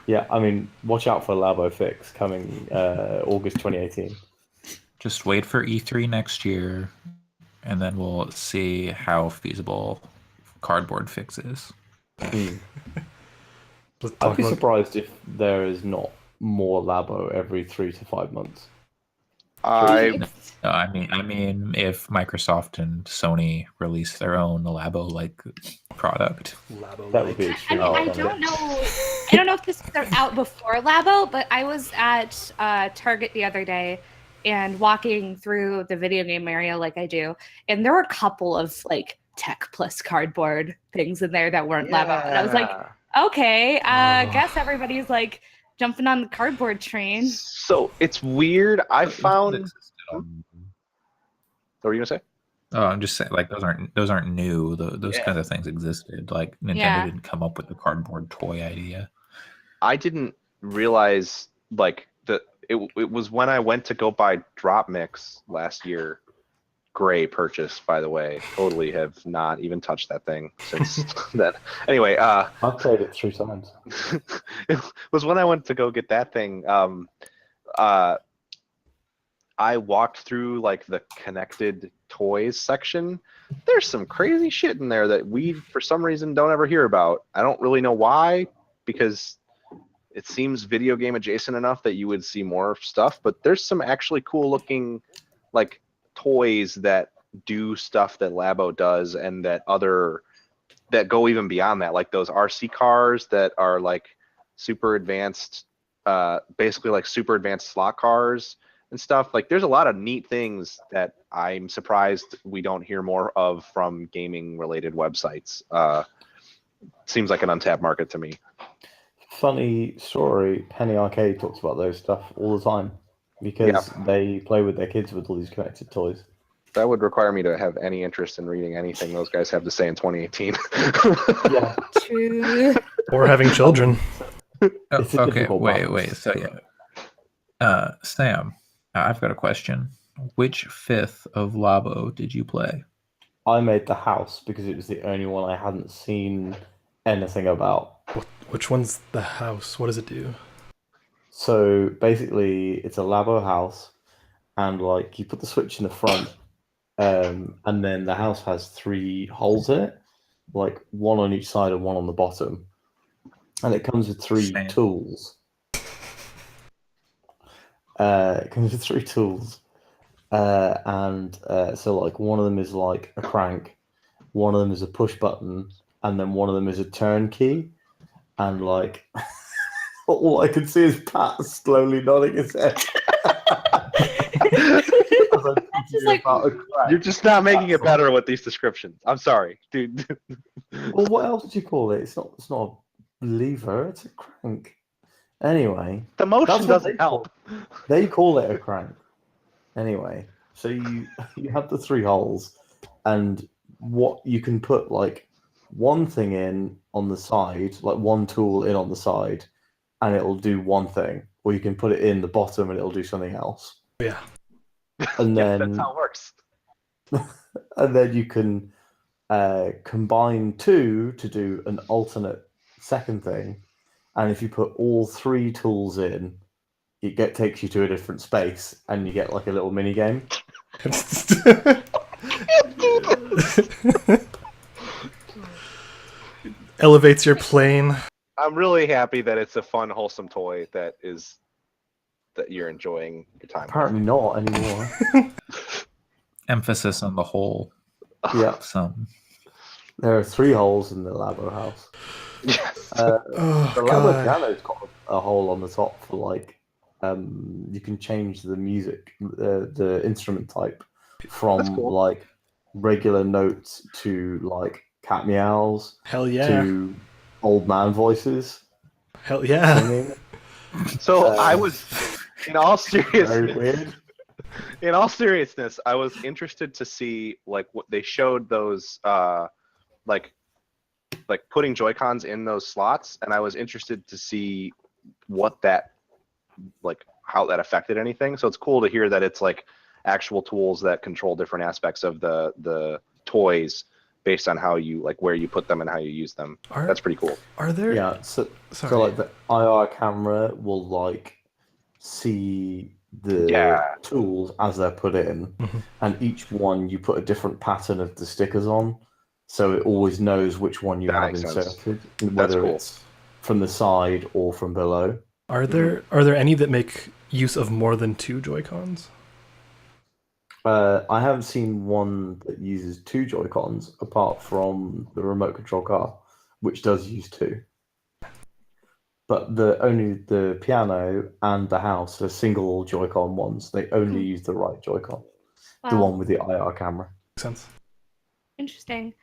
yeah, I mean, watch out for Labo Fix coming August 2018. Just wait for E3 next year, and then we'll see how feasible cardboard fix is. Let's I'd talk be about surprised if there is not more Labo every 3 to 5 months. I No, I mean, if Microsoft and Sony release their own Labo-like product, Labo. That would be I extremely mean, I funny. don't know. I don't know if this is out before Labo, but I was at Target the other day, and walking through the video game area like I do, and there were a couple of like tech plus cardboard things in there that weren't Labo, and I was like, okay, guess everybody's like jumping on the cardboard train. So it's weird. I found. What were you gonna say? Oh, I'm just saying, like those aren't new. Those kinds of things existed. Like Nintendo Yeah. didn't come up with the cardboard toy idea. I didn't realize like that it was when I went to go buy Drop Mix last year. Gray purchase, by the way. Totally have not even touched that thing since then. Anyway, I've played it 3 times. it was when I went to go get that thing. I walked through like the connected toys section. There's some crazy shit in there that we, for some reason, don't ever hear about. I don't really know why, because it seems video game adjacent enough that you would see more stuff. But there's some actually cool looking like toys that do stuff that Labo does, and that go even beyond that, like those RC cars that are like super advanced, basically like super advanced slot cars and stuff. Like there's a lot of neat things that I'm surprised we don't hear more of from gaming related websites. Seems like an untapped market to me. Funny story, Penny Arcade talks about those stuff all the time because they play with their kids with all these connected toys. That would require me to have any interest in reading anything those guys have to say in 2018. Yeah. True. Or having children. It's a Okay, difficult wait. balance. So yeah, Sam, I've got a question. Which fifth of Labo did you play? I made the house because it was the only one I hadn't seen anything about. Which one's the house? What does it do? So basically, it's a Labo house, and like you put the switch in the front, and then the house has 3 holes in it, like one on each side and one on the bottom, and it comes with 3 Same. tools. So like one of them is like a crank, one of them is a push button, and then one of them is a turn key. And like all I can see is Pat slowly nodding his head. Just like- You're just not making it better with these descriptions. I'm sorry, dude. Well, what else would you call it? It's not a lever, it's a crank. Anyway, The motion That's what doesn't they help. they call it a crank. Anyway, so you have the 3 holes, and what you can put like one thing in on the side, like one tool in on the side, and it'll do one thing, or you can put it in the bottom and it'll do something else. Yeah. And Yeah, then that's how it works. and then you can combine 2 to do an alternate second thing. And if you put all 3 tools in, it takes you to a different space, and you get like a little mini game. Elevates your plane. I'm really happy that it's a fun, wholesome toy that you're enjoying your time with. Apparently not anymore. Emphasis on the whole. Yeah, Some. there are 3 holes in the Labo house. Yes. Oh, The Labo God. piano's got a hole on the top for like you can change the music, the instrument type That's from cool. like regular notes to like cat meows Hell yeah. to old man voices Hell yeah. singing. So I was, in all Very seriousness, weird. in all seriousness, I was interested to see like what they showed those like putting Joy-Cons in those slots, and I was interested to see what that like how that affected anything. So it's cool to hear that it's like actual tools that control different aspects of the toys based on how you like where you put them and how you use them. That's pretty cool. Are there? Yeah, so Sorry. like the IR camera will like see the Yeah. tools as they're put in, Mhm. and each one you put a different pattern of the stickers on, so it always knows which one you That have makes sense. inserted, whether cool. it's from the side or from below. Are there any that make use of more than 2 Joy-Cons? I haven't seen one that uses 2 Joy-Cons apart from the remote control car, which does use 2. but only the piano and the house are single Joy-Con ones. They only use the right Joy-Con, the Wow, one with the IR camera. Makes sense. interesting.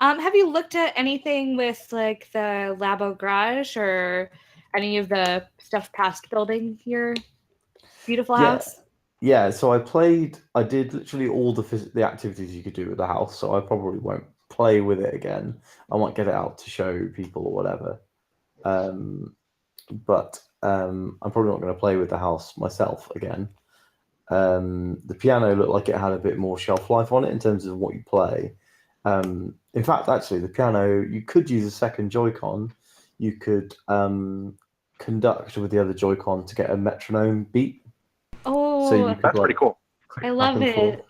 Have you looked at anything with like the Labo Garage or any of the stuff past building your beautiful Yeah. house? Yeah, so I did literally all the activities you could do with the house, so I probably won't play with it again. I might get it out to show people or whatever. But I'm probably not going to play with the house myself again. The piano looked like it had a bit more shelf life on it in terms of what you play. In fact, actually, the piano, you could use a second Joy-Con. You could conduct with the other Joy-Con to get a metronome beat. So you Oh, could That's pretty cool. click I back love and it. forth,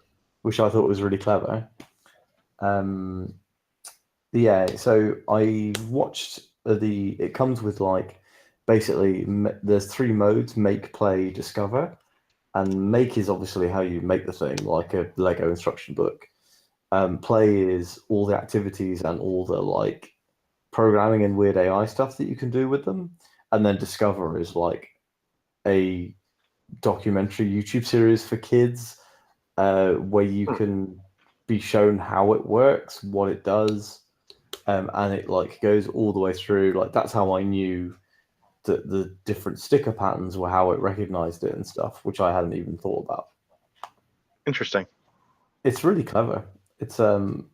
which I thought was really clever. Yeah, so I watched it comes with like basically there's 3 modes: make, play, discover. And make is obviously how you make the thing, like a Lego instruction book. Play is all the activities and all the like programming and weird AI stuff that you can do with them. And then discover is like a documentary YouTube series for kids where you can be shown how it works, what it does, and it like goes all the way through. Like that's how I knew that the different sticker patterns were how it recognized it and stuff, which I hadn't even thought about. Interesting. It's really clever. It's the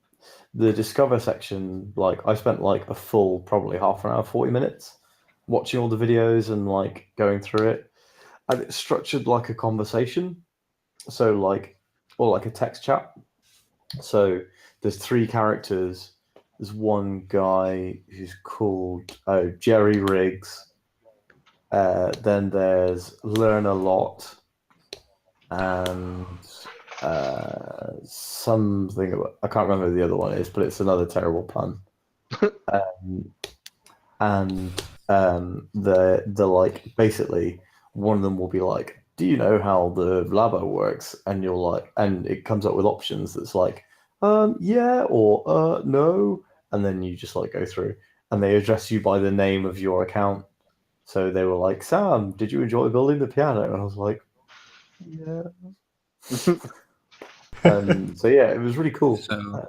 discover section. Like I spent like a full probably half an hour, 40 minutes watching all the videos and like going through it, and it's structured like a conversation. So like or like a text chat. So there's 3 characters. There's one guy who's called Jerry Riggs. Then there's Learn a Lot and something I can't remember the other one is, but it's another terrible pun. And the like basically one of them will be like, do you know how the Labo works? And you're like, and it comes up with options that's like, yeah, or no, and then you just like go through, and they address you by the name of your account. So they were like, Sam, did you enjoy building the piano? And I was like, yeah. So yeah, it was really cool. So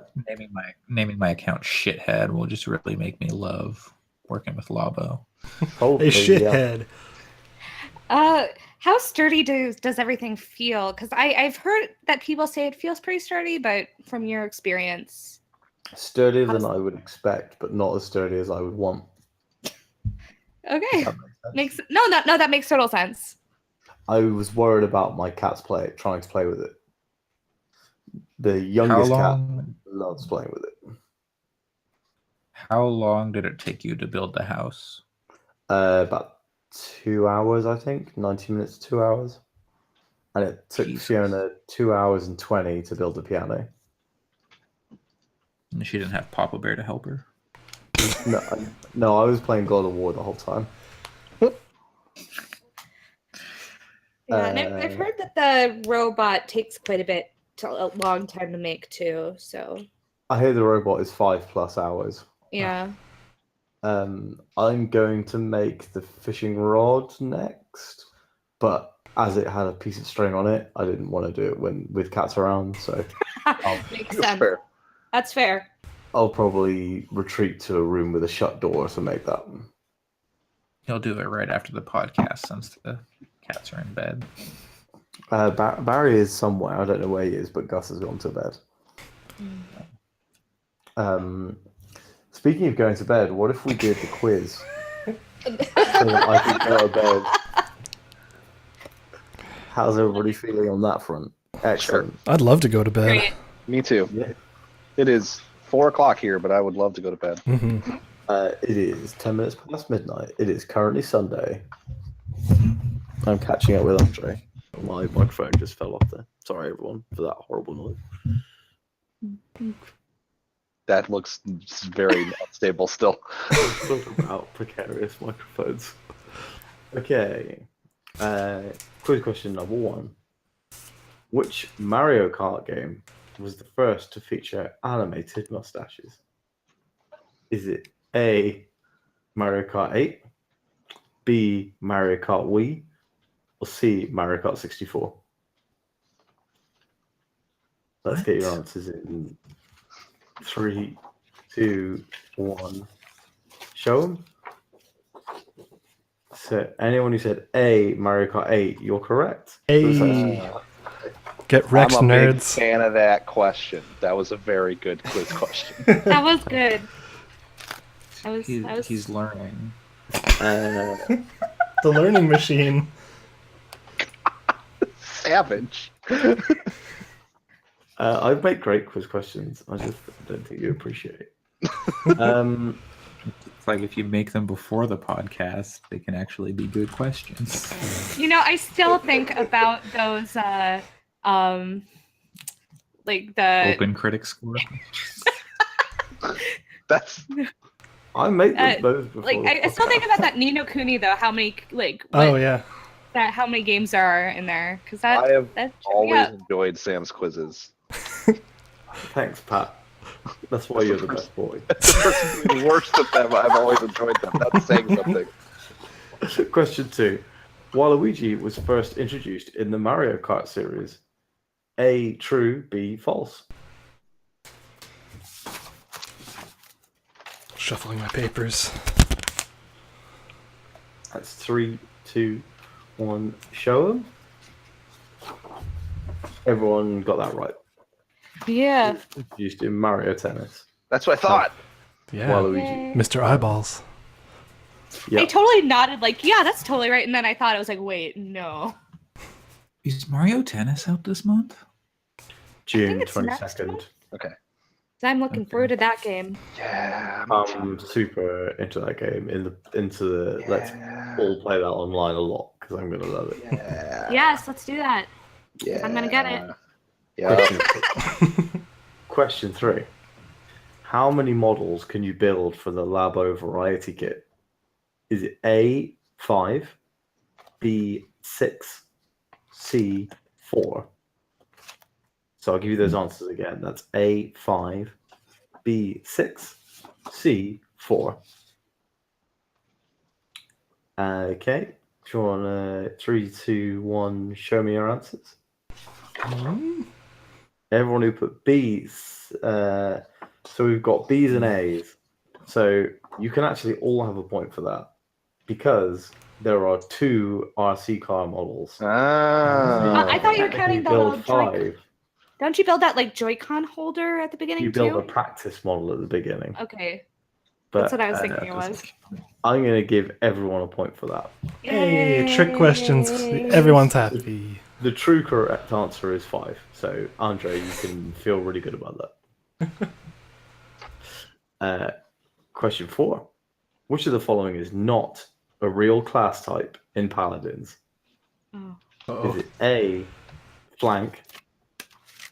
naming my account shithead will just really make me love working with Labo. Hopefully, A shithead. How sturdy does everything feel? Because I've heard that people say it feels pretty sturdy, but from your experience, sturdier than I would expect, but not as sturdy as I would want. okay, That makes sense. that makes total sense. I was worried about my cat's trying to play with it. The youngest cat loves playing with it. How long did it take you to build the house? About 2 hours, I think. 90 minutes, 2 hours. And it took Jesus. Fiona 2 hours and 20 to build the piano. And she didn't have Papa Bear to help her. No, I was playing God of War the whole time. Yeah, and I've heard that the robot takes quite a long time to make too. So I hear the robot is 5+ hours. yeah. I'm going to make the fishing rod next, but as it had a piece of string on it, I didn't want to do it with cats around, so Makes That's sense. fair. That's fair. I'll probably retreat to a room with a shut door to make that. He'll do it right after the podcast since the cats are in bed. Barry is somewhere. I don't know where he is, but Gus has gone to bed. Speaking of going to bed, what if we did the quiz so that I could go to bed? How's everybody feeling on that front? Excellent. I'd love to go to bed. Great. Me too. Yeah. It is 4 o'clock here, but I would love to go to bed. Mm-hmm. It is 10 minutes past midnight. It is currently Sunday. I'm catching up with Andre. My microphone just fell off there. Sorry, everyone, for that horrible noise. That looks very unstable still. Talk about precarious microphones. Okay. Quiz question number 1. Which Mario Kart game was the first to feature animated mustaches? Is it A, Mario Kart 8, B. Mario Kart Wii, or C. Mario Kart 64? Let's get your What? answers in 3, 2, 1. Show them. So anyone who said A, Mario Kart 8, you're correct. Hey. Looks like- Get wrecked, I'm a big nerds. fan of that question. That was a very good quiz question. That was good. He's learning. The learning machine. Savage. I make great quiz questions. I just don't think you appreciate it. It's like if you make them before the podcast, they can actually be good questions. I still think about those like the Open critic score. That's I make those before. like the I still think podcast. about that Ni no Kuni though, how many Oh yeah. how many games there are in there, because that I have that tripped me always up. enjoyed Sam's quizzes. Thanks, Pat. That's why you're the best boy. The person who's worst at them, I've always enjoyed them. That's saying something. Question 2. Waluigi was first introduced in the Mario Kart series. A, true, B, false. Shuffling my papers. That's 3, 2, 1. Show them. Everyone got that right. Yeah. Introduced in Mario Tennis. That's what I thought. Yeah. Waluigi. Yay. Mr. Eyeballs. Yeah. I totally nodded like, yeah, that's totally right. And then I thought, I was like, wait, no. Is Mario Tennis out this month? June it's next 22nd. month. Okay. I'm looking Okay. forward to that game. Yeah. I'm super into that game. Let's all play that online a lot because I'm gonna love it. Yeah. Yes, let's do that. Yeah. I'm gonna get it. Yeah. Question 3. How many models can you build for the Labo Variety Kit? Is it A, 5, B, 6, C, 4? So I'll give you those answers again. That's A, 5, B, 6, C, 4. Okay. Do you want 3, 2, 1, show me your answers? Everyone who put B's, so we've got B's and A's. So you can actually all have a point for that because there are 2 RC car models. Ah. I thought you were Technically counting the build little Joy- 5. Don't you build that like Joy-Con holder at the beginning You build too? a practice model at the beginning. Okay, But, that's what I was thinking it was. I'm going to give everyone a point for that. Hey, trick questions. Yay. Everyone's happy. The true correct answer is 5. So, Andre, you can feel really good about that. Question 4. Which of the following is not a real class type in Paladins? Oh. Is Uh-oh. it A, flank,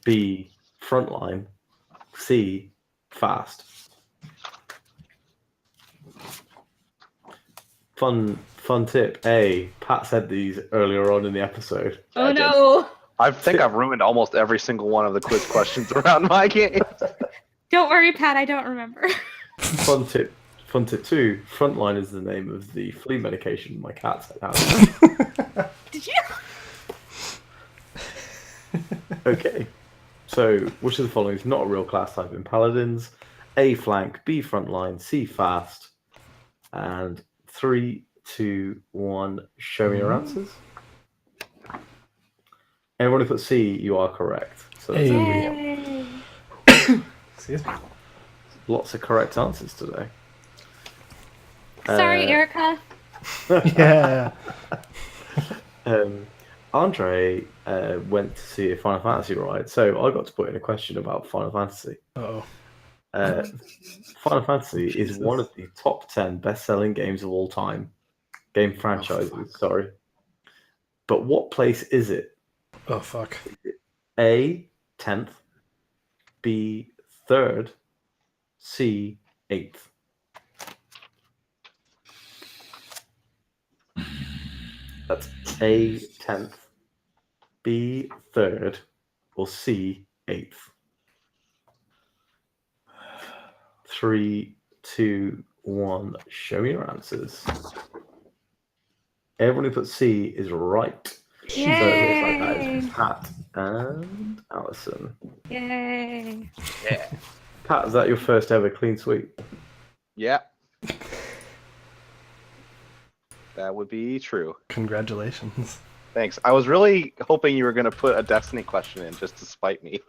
B, frontline, C, fast? Fun tip. A, Pat said these earlier on in the episode. Oh no! I think I've ruined almost every single one of the quiz questions around my game. Don't worry, Pat. I don't remember. Fun tip 2. Frontline is the name of the flea medication my cat had. Did you? Okay. So, which of the following is not a real class type in Paladins? A, flank, B, frontline, C, fast. And 3, 2, 1, show me your answers. Everyone who put C, you are correct. So that's Hey. Yay. Excuse me. lots of correct answers today. Sorry, Erica. Yeah. Andre went to see a Final Fantasy ride, so I got to put in a question about Final Fantasy. Oh. Final Fantasy is Jesus. one of the top 10 best-selling games of all time. Game franchises, sorry. But what place is it? Oh fuck. A, 10th, B, 3rd, C, 8th. That's A, 10th, B, 3rd, or C, 8th. 3, 2, 1, show me your answers. Everyone who puts C is right. So it looks like that is Yay! Pat and Allison. Yay! Pat, is that your first ever clean sweep? Yeah. That would be true. Congratulations. Thanks. I was really hoping you were going to put a Destiny question in just to spite me.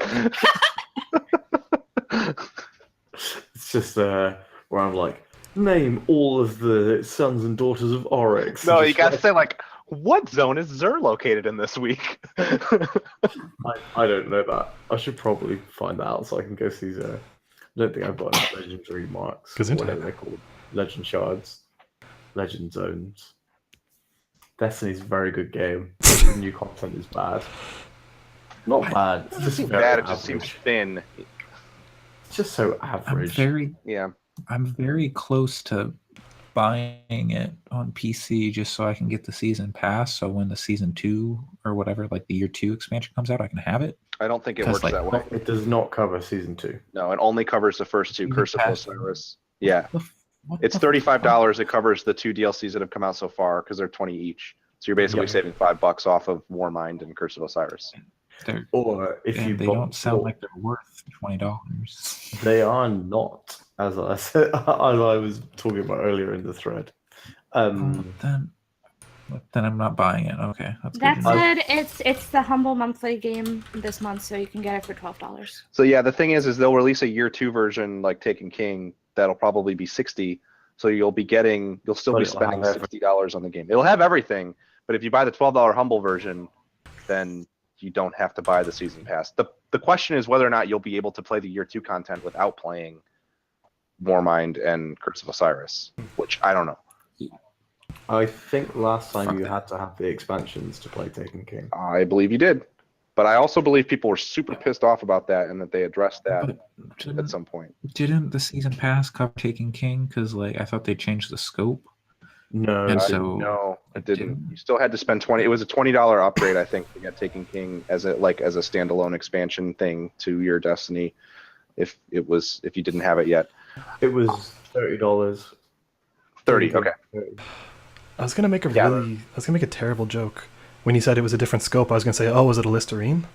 It's just where I'm like, name all of the sons and daughters of Oryx. No, Just you got to like- say, like, what zone is Xur located in this week? I don't know that. I should probably find that out so I can go see the. I don't think I've got any legendary marks. Or Gesundheit. whatever they're called. Legend shards. Legend zones. Destiny's a very good game. The new content is bad. Not bad. It's just very Bad, it just seems average. thin. It's just so I'm average. Yeah. very close to buying it on PC just so I can get the season pass. So when the season 2 or whatever, like the year 2 expansion comes out, I can have it. I don't think it 'Cause, works like, that way. It does not cover season 2. No, it only covers the first two, Season Curse of pass. Osiris. Yeah. What It's the $35. It covers the 2 DLCs that have come out so far because they're 20 each. So you're basically Yep. saving $5 off of Warmind and Curse of Osiris. They're, Or if you they bought- don't sound like they're worth $20. They are not, as I said, as I was talking about earlier in the thread. Then I'm not buying it. Okay, that's good. That to know. said, it's the Humble monthly game this month, so you can get it for $12. So yeah, the thing is they'll release a year 2 version like Taken King that'll probably be 60. So you'll still But be it'll spending have $60 on the game. It'll have everything, but if you buy the $12 Humble version, then you don't have to buy the season pass. The question is whether or not you'll be able to play the year 2 content without playing Warmind and Curse of Osiris, which I don't know. I think last time Fuck you that. had to have the expansions to play Taken King. I believe you did. But I also believe people were super pissed off about that and that they addressed that But at didn't, some point. didn't the season pass cover Taking King? Because like I thought they changed the scope. No, And it so- No, it didn't. didn't. You still had to spend 20. It was a $20 upgrade, I think, to get Taken King as a standalone expansion thing to your Destiny. If you didn't have it yet. it was $30. 30. Okay. I was gonna make a Yeah. I was gonna make a terrible joke when you said it was a different scope. I was gonna say, oh, was it a Listerine?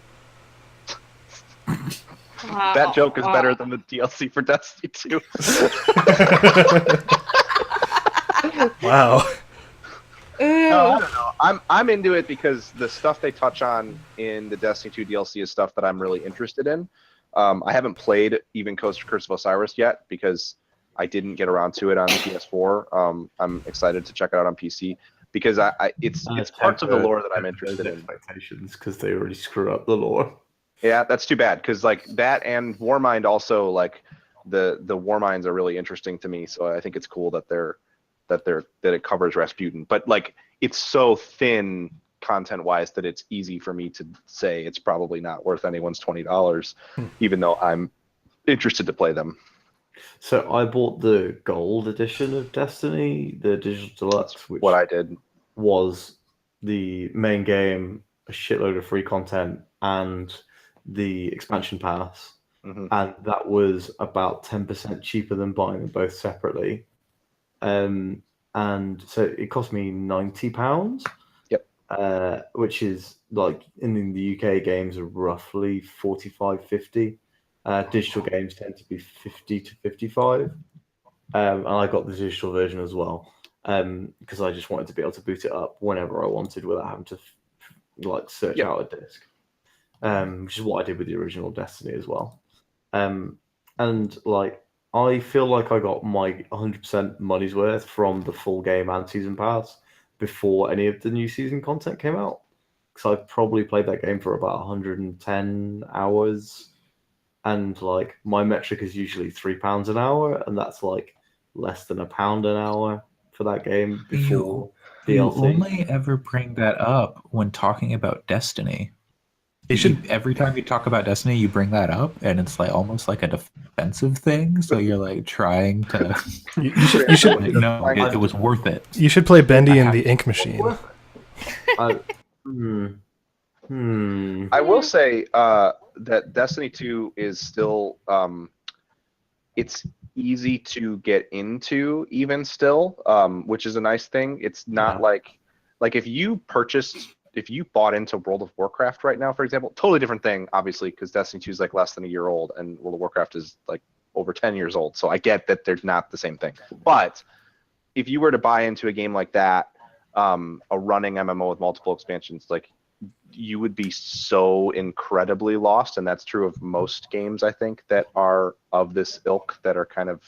That joke is better than the DLC for Destiny 2. Wow. No, I don't know. I'm into it because the stuff they touch on in the Destiny 2 DLC is stuff that I'm really interested in. I haven't played even Curse of Osiris yet because I didn't get around to it on PS4. I'm excited to check it out on PC because it's parts of the lore that I'm interested in. Expectations because they already screw up the lore. Yeah, that's too bad because like that and Warmind also like the Warminds are really interesting to me. So I think it's cool that it covers Rasputin, but like it's so thin content wise that it's easy for me to say it's probably not worth anyone's $20, even though I'm interested to play them. So I bought the gold edition of Destiny, the digital deluxe, which What I did. was the main game, a shitload of free content, and the expansion pass. Mhm. And that was about 10% cheaper than buying them both separately. And so it cost me £90. Yep. Which is like in the UK games are roughly 45-50. Digital games tend to be 50 to 55. And I got the digital version as well because I just wanted to be able to boot it up whenever I wanted without having to like search Yep. out a disc. Which is what I did with the original Destiny as well. And like I feel like I got my 100% money's worth from the full game and season pass before any of the new season content came out. Because I probably played that game for about 110 hours. And like my metric is usually £3 an hour, and that's like less than £1 an hour for that game before You DLC. only ever bring that up when talking about Destiny. You should. Every time you talk about Destiny, you bring that up, and it's like almost like a defensive thing. So you're like trying to. You should. You should. Like, no, it was worth it. You should play Bendy and the Ink Machine. I will say that Destiny 2 is still it's easy to get into even still, which is a nice thing. It's not Yeah. like if you bought into World of Warcraft right now, for example, totally different thing, obviously, because Destiny 2 is like less than a year old and World of Warcraft is like over 10 years old. So I get that they're not the same thing. But if you were to buy into a game like that, a running MMO with multiple expansions, like you would be so incredibly lost. And that's true of most games, I think, that are of this ilk that are kind of,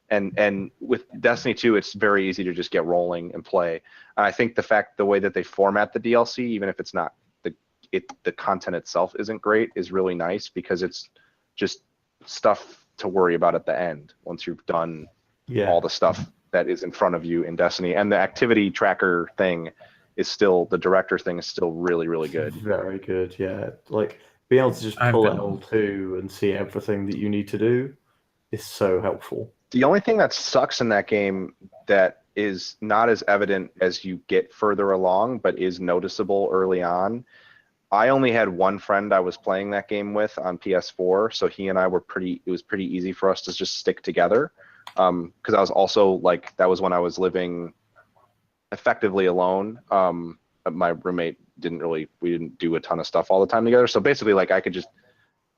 and with Destiny 2, it's very easy to just get rolling and play. And I think the way that they format the DLC, even if it's not the content itself isn't great, is really nice because it's just stuff to worry about at the end once you've done all the stuff that is in front of you in Destiny. And the activity tracker thing is still, the director thing is still really, really good. Very good, yeah. Like being able to just pull L2 and see everything that you need to do is so helpful. The only thing that sucks in that game that is not as evident as you get further along, but is noticeable early on. I only had one friend I was playing that game with on PS4, so he and I were it was pretty easy for us to just stick together. Because I was also like, that was when I was living effectively alone. My roommate we didn't do a ton of stuff all the time together. So basically, like, I could just,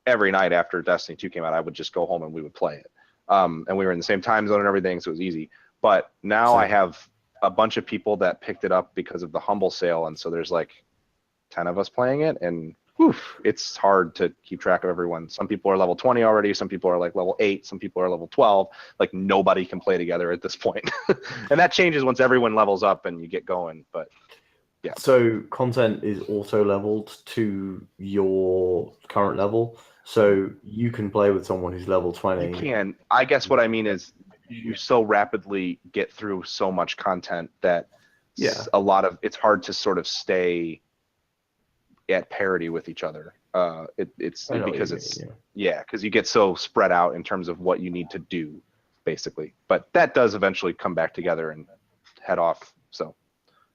every night after Destiny 2 came out, I would just go home and we would play it. And we were in the same time zone and everything, so it was easy. But now I have a bunch of people that picked it up because of the Humble sale, and so there's like 10 of us playing it, and it's hard to keep track of everyone. Some people are level 20 already, some people are like level 8, some people are level 12. Like, nobody can play together at this point. And that changes once everyone levels up and you get going, but yeah. So content is auto leveled to your current level, so you can play with someone who's level 20. You can. I guess what I mean is you so rapidly get through so much content that it's hard to sort of stay at parity with each other. Because you get so spread out in terms of what you need to do, basically. But that does eventually come back together and head off. So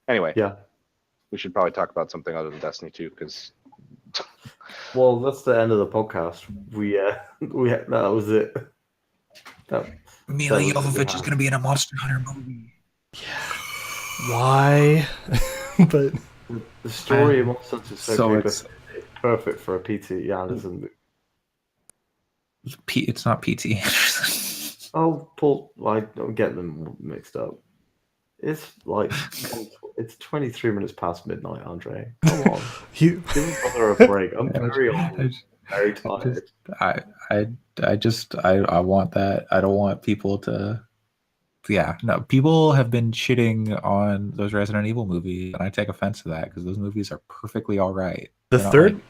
anyway, we should probably talk about something other than Destiny 2, because well, that's the end of the podcast. That was it. Mila Jovovich is going to be in a Monster Hunter movie. Yeah. Why? But the story of Monster Hunter is so good. It's perfect for a P.T. Anderson. It's not P.T. Anderson. Oh, Paul, I don't get them mixed up. It's like it's 23 minutes past midnight, Andre. Come on, give me brother a break. I'm very old, very tired. I want that. I don't want people to. Yeah, no. People have been shitting on those Resident Evil movies, and I take offense to that because those movies are perfectly all right. The third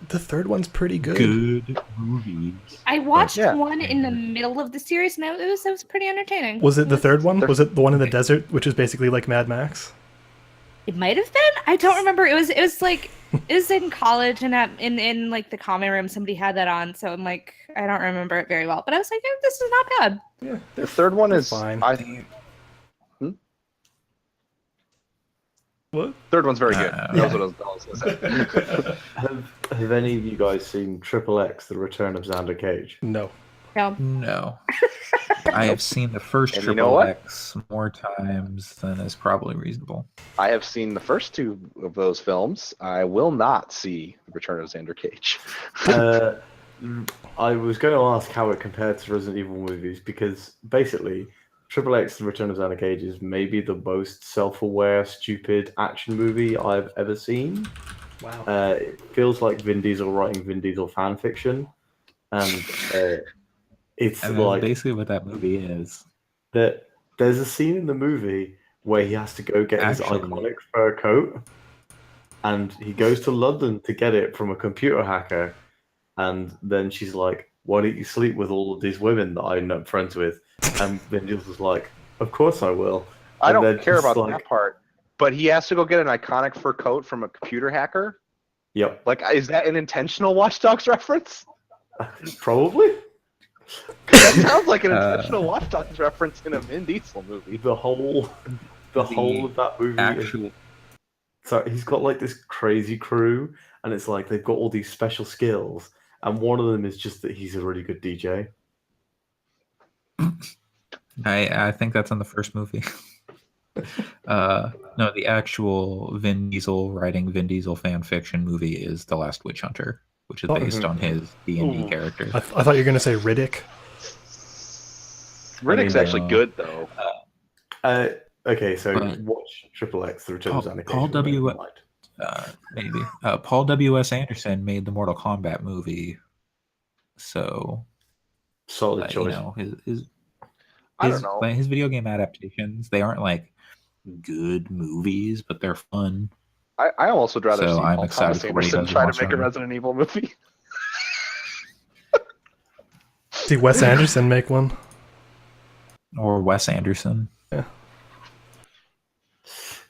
one's pretty good. Good movies. I watched one in the middle of the series, and it was pretty entertaining. Was it the third one? Was it the one in the desert, which is basically like Mad Max? It might have been. I don't remember. It was like it was in college, and in like the common room, somebody had that on. So I'm like, I don't remember it very well, but I was like, this is not bad. Yeah, the third one is fine. What? Third one's very good. That's what I was going to say. Have any of you guys seen Triple X: The Return of Xander Cage? No. No. I have seen the first Triple X more times than is probably reasonable. I have seen the first two of those films. I will not see The Return of Xander Cage. I was going to ask how it compared to Resident Evil movies, because basically Triple X: The Return of Xander Cage is maybe the most self-aware, stupid action movie I've ever seen. Wow. It feels like Vin Diesel writing Vin Diesel fan fiction, and it's like basically what that movie is. There's a scene in the movie where he has to go get his iconic fur coat, and he goes to London to get it from a computer hacker, and then she's like, "Why don't you sleep with all of these women that I'm not friends with?" And Vin Diesel's like, "Of course I will." I don't care about that part, but he has to go get an iconic fur coat from a computer hacker? Yep. Like, is that an intentional Watch Dogs reference? Probably. That sounds like an intentional Watch Dogs reference in a Vin Diesel movie. The whole of that movie. So he's got like this crazy crew, and it's like they've got all these special skills, and one of them is just that he's a really good DJ. I think that's in the first movie. No, the actual Vin Diesel writing Vin Diesel fan fiction movie is The Last Witch Hunter, which is Oh. based on his D&D Ooh. character. I thought you were gonna say Riddick. Riddick's I actually know. good though. Okay, so But- watch Triple X: The Return of Xander Paul Cage. will make W. you mind. Maybe. Paul W.S. Anderson made the Mortal Kombat movie, so Solid you choice. know his I don't know. his video game adaptations, they aren't like good movies, but they're fun. I almost would rather So see I'm Paul excited Thomas for what he Anderson does in try to Monster make a Hunter. Resident Evil movie. See Wes Anderson make one. Or Wes Anderson.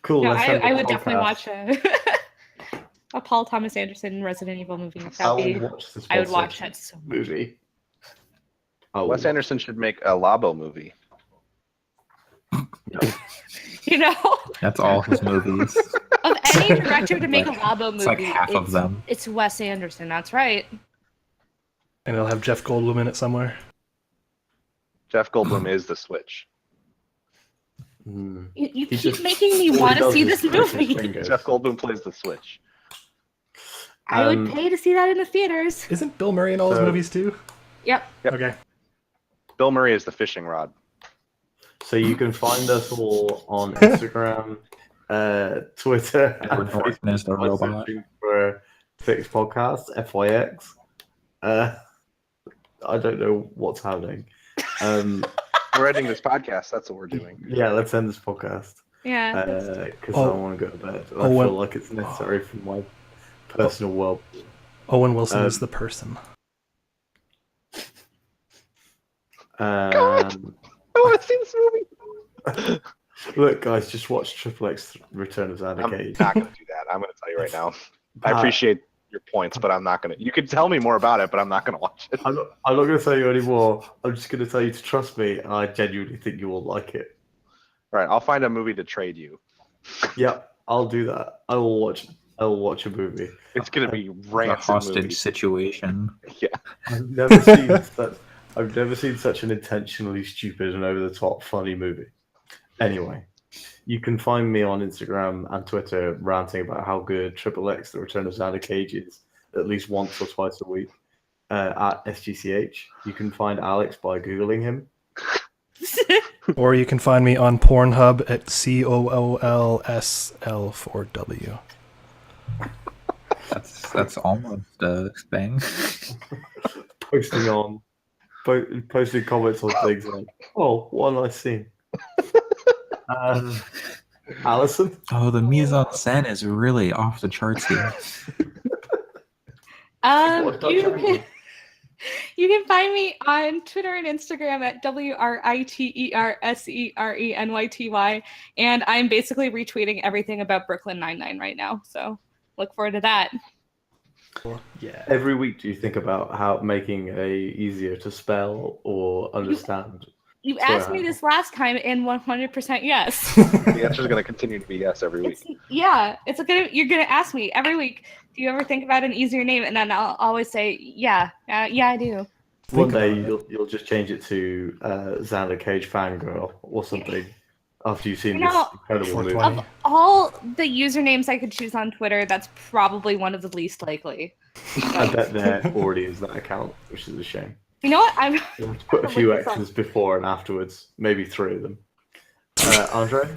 Cool. No, let's end the I would podcast. definitely watch a Paul Thomas Anderson Resident Evil movie. I That'd will be, watch this I would Pulp watch Fiction that so much. movie. I will Wes watch- Anderson should make a Labo movie. You know, That's all his movies. of any director to make Like, a Labo movie, It's like half of them. It's Wes Anderson. That's right. And it'll have Jeff Goldblum in it somewhere. Jeff Goldblum is the Switch. Hmm. You He keep just- making me all he want to does see is this push his movie. fingers. Jeff Goldblum plays the Switch. I would Um, pay to see that in the theaters. Isn't Bill Murray in all his So- movies too? Yep. Yep. Okay. Bill Murray is the fishing rod. So you can find us all on Instagram, Twitter, and Edward Norton is the Facebook by robot. searching for Fix Podcast, FYX. I don't know what's happening. We're ending this podcast. That's what we're doing. Yeah, let's end this podcast Yeah. because Oh. I want to go to bed. I Oh, feel well- like it's necessary for my personal well. Owen Wilson is Um, the person. I want to see this movie. Look, guys, just watch Triple X: Return of Xander I'm Cage. not going to do that. I'm going to tell you right now. I Pat, appreciate your points, but I'm not going to. You can tell me more about it, but I'm not going to watch it. I'm not going to tell you anymore. I'm just going to tell you to trust me, and I genuinely think you will like it. All right, I'll find a movie to trade you. Yeah, I'll do that. I will watch a movie. It's going to be A rancid hostage movie. situation. I've never seen such an intentionally stupid and over the top funny movie. Anyway, you can find me on Instagram and Twitter ranting about how good Triple X: The Return of Xander Cage is at least once or twice a week at SGCH. You can find Alex by googling him. Or you can find me on Pornhub at COOLSL4W. That's almost a thing. Posting comments on things like, "Oh, what a nice scene." Allison, Oh, the mise en scène is really off the charts here. What You genre? can, you can find me on Twitter and Instagram at WRITERSERENYTY, and I'm basically retweeting everything about Brooklyn Nine-Nine right now. So look forward to that. Yeah. every week do you think about how making a easier to spell or understand? You Sorry, asked me this last time, and 100% yes. The answer is going to continue to be yes every week. You're gonna ask me every week. Do you ever think about an easier name? And then I'll always say, yeah, I do. One Think day about you'll just change it to Xander Cage Fangirl or something after you've seen You this know, incredible movie. 420. Of all the usernames I could choose on Twitter, that's probably one of the least likely. I bet there already is that account, which is a shame. You know what? You'll have to put a few Look this up. X's before and afterwards, maybe 3 of them. Andre?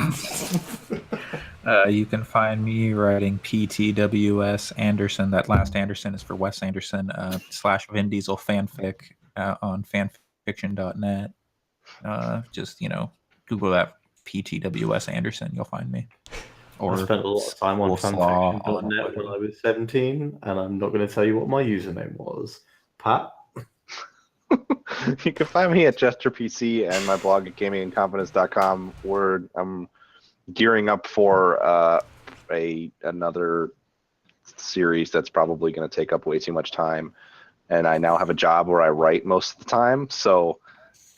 You can find me writing PTWS Anderson. That last Anderson is for Wes Anderson / Vin Diesel fanfic on fanfiction.net. Just Google that PTWS Anderson. You'll find me. I spent a lot of time on Wolf's Law fanfiction.net when I was 17, and I'm not going to tell you what my username was. Pat? You can find me at JesterPC and my blog at gamingandconfidence.com, where I'm gearing up for another series that's probably going to take up way too much time. And I now have a job where I write most of the time, so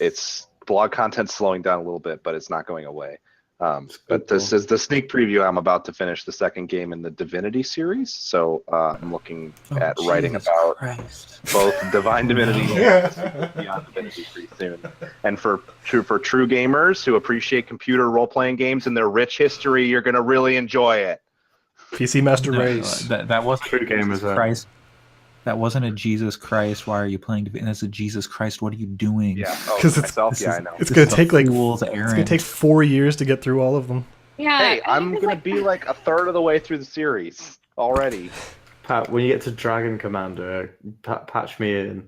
it's blog content slowing down a little bit, but it's not going away. But this is the sneak preview. I'm about to finish the second game in the Divinity series, so I'm looking at writing Jesus about Christ. both Divine Divinity and Beyond Divinity pretty soon. And for true gamers who appreciate computer role-playing games and their rich history, you're going to really enjoy it. PC Master No, Race. that wasn't True gamers, Jesus Christ. That wasn't a Jesus Christ. Why are you playing? That's a Jesus Christ. What are you doing? Yeah, 'Cause it's- myself. this Yeah, is- I know. It's This gonna is a take like fool's it's gonna errand. take 4 years to get through all of them. Yeah. Hey, I I'm think gonna it's be like a third of the way through the series already. Pat, when you get to Dragon Commander, patch me in.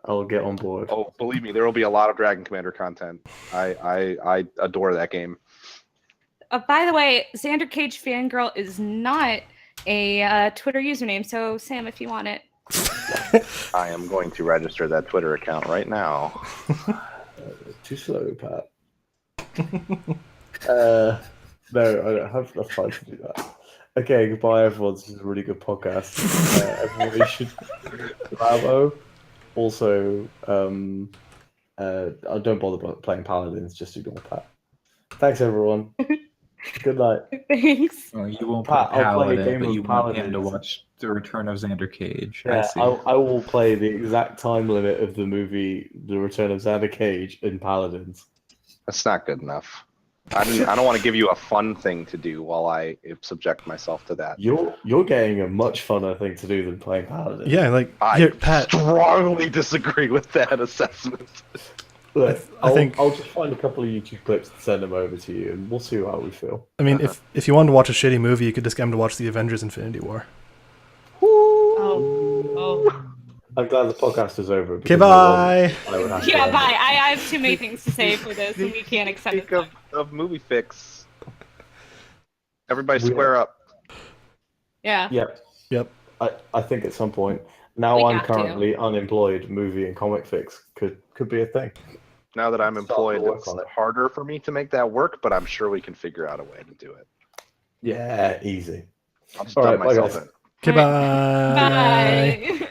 I'll get on board. Oh, believe me, there will be a lot of Dragon Commander content. I adore that game. by the way, Xander Cage Fangirl is not a Twitter username. So Sam, if you want it. I am going to register that Twitter account right now. Too slow, Pat. No, I don't have enough time to do that. Okay, goodbye, everyone. This is a really good podcast. Everybody should bravo. Also, I don't bother playing Paladins. Just ignore Pat. Thanks, everyone. Good night. Thanks. Oh, you won't Pat, play I'll play a Paladin, game but of you want him to Paladins. watch The Return of Xander Cage. I Yeah, see. I will play the exact time limit of the movie The Return of Xander Cage in Paladins. That's not good enough. I don't want to give you a fun thing to do while I subject myself to that. You're getting a much funner thing to do than playing Paladins. Yeah, like I here, Pat. strongly disagree with that assessment. Look, I think- I'll just find a couple of YouTube clips and send them over to you, and we'll see how we feel. I mean, if you wanted to watch a shitty movie, you could just get him to watch the Avengers: Infinity War. Oh. I'm glad the podcast is over. Okay, because bye. I would have to Yeah, end bye. it. I have too many things to say for this, and we can't extend Speak it. of movie fix. Everybody We- square up. Yeah. Yep. I think at some point. Now We I'm have to. currently unemployed. Movie and comic fix could be a thing. Now that I'm Start to employed, work it's on it. harder for me to make that work, but I'm sure we can figure out a way to do it. Yeah, easy. I'll just All dub right, bye, myself guys. in. Okay, bye. Bye.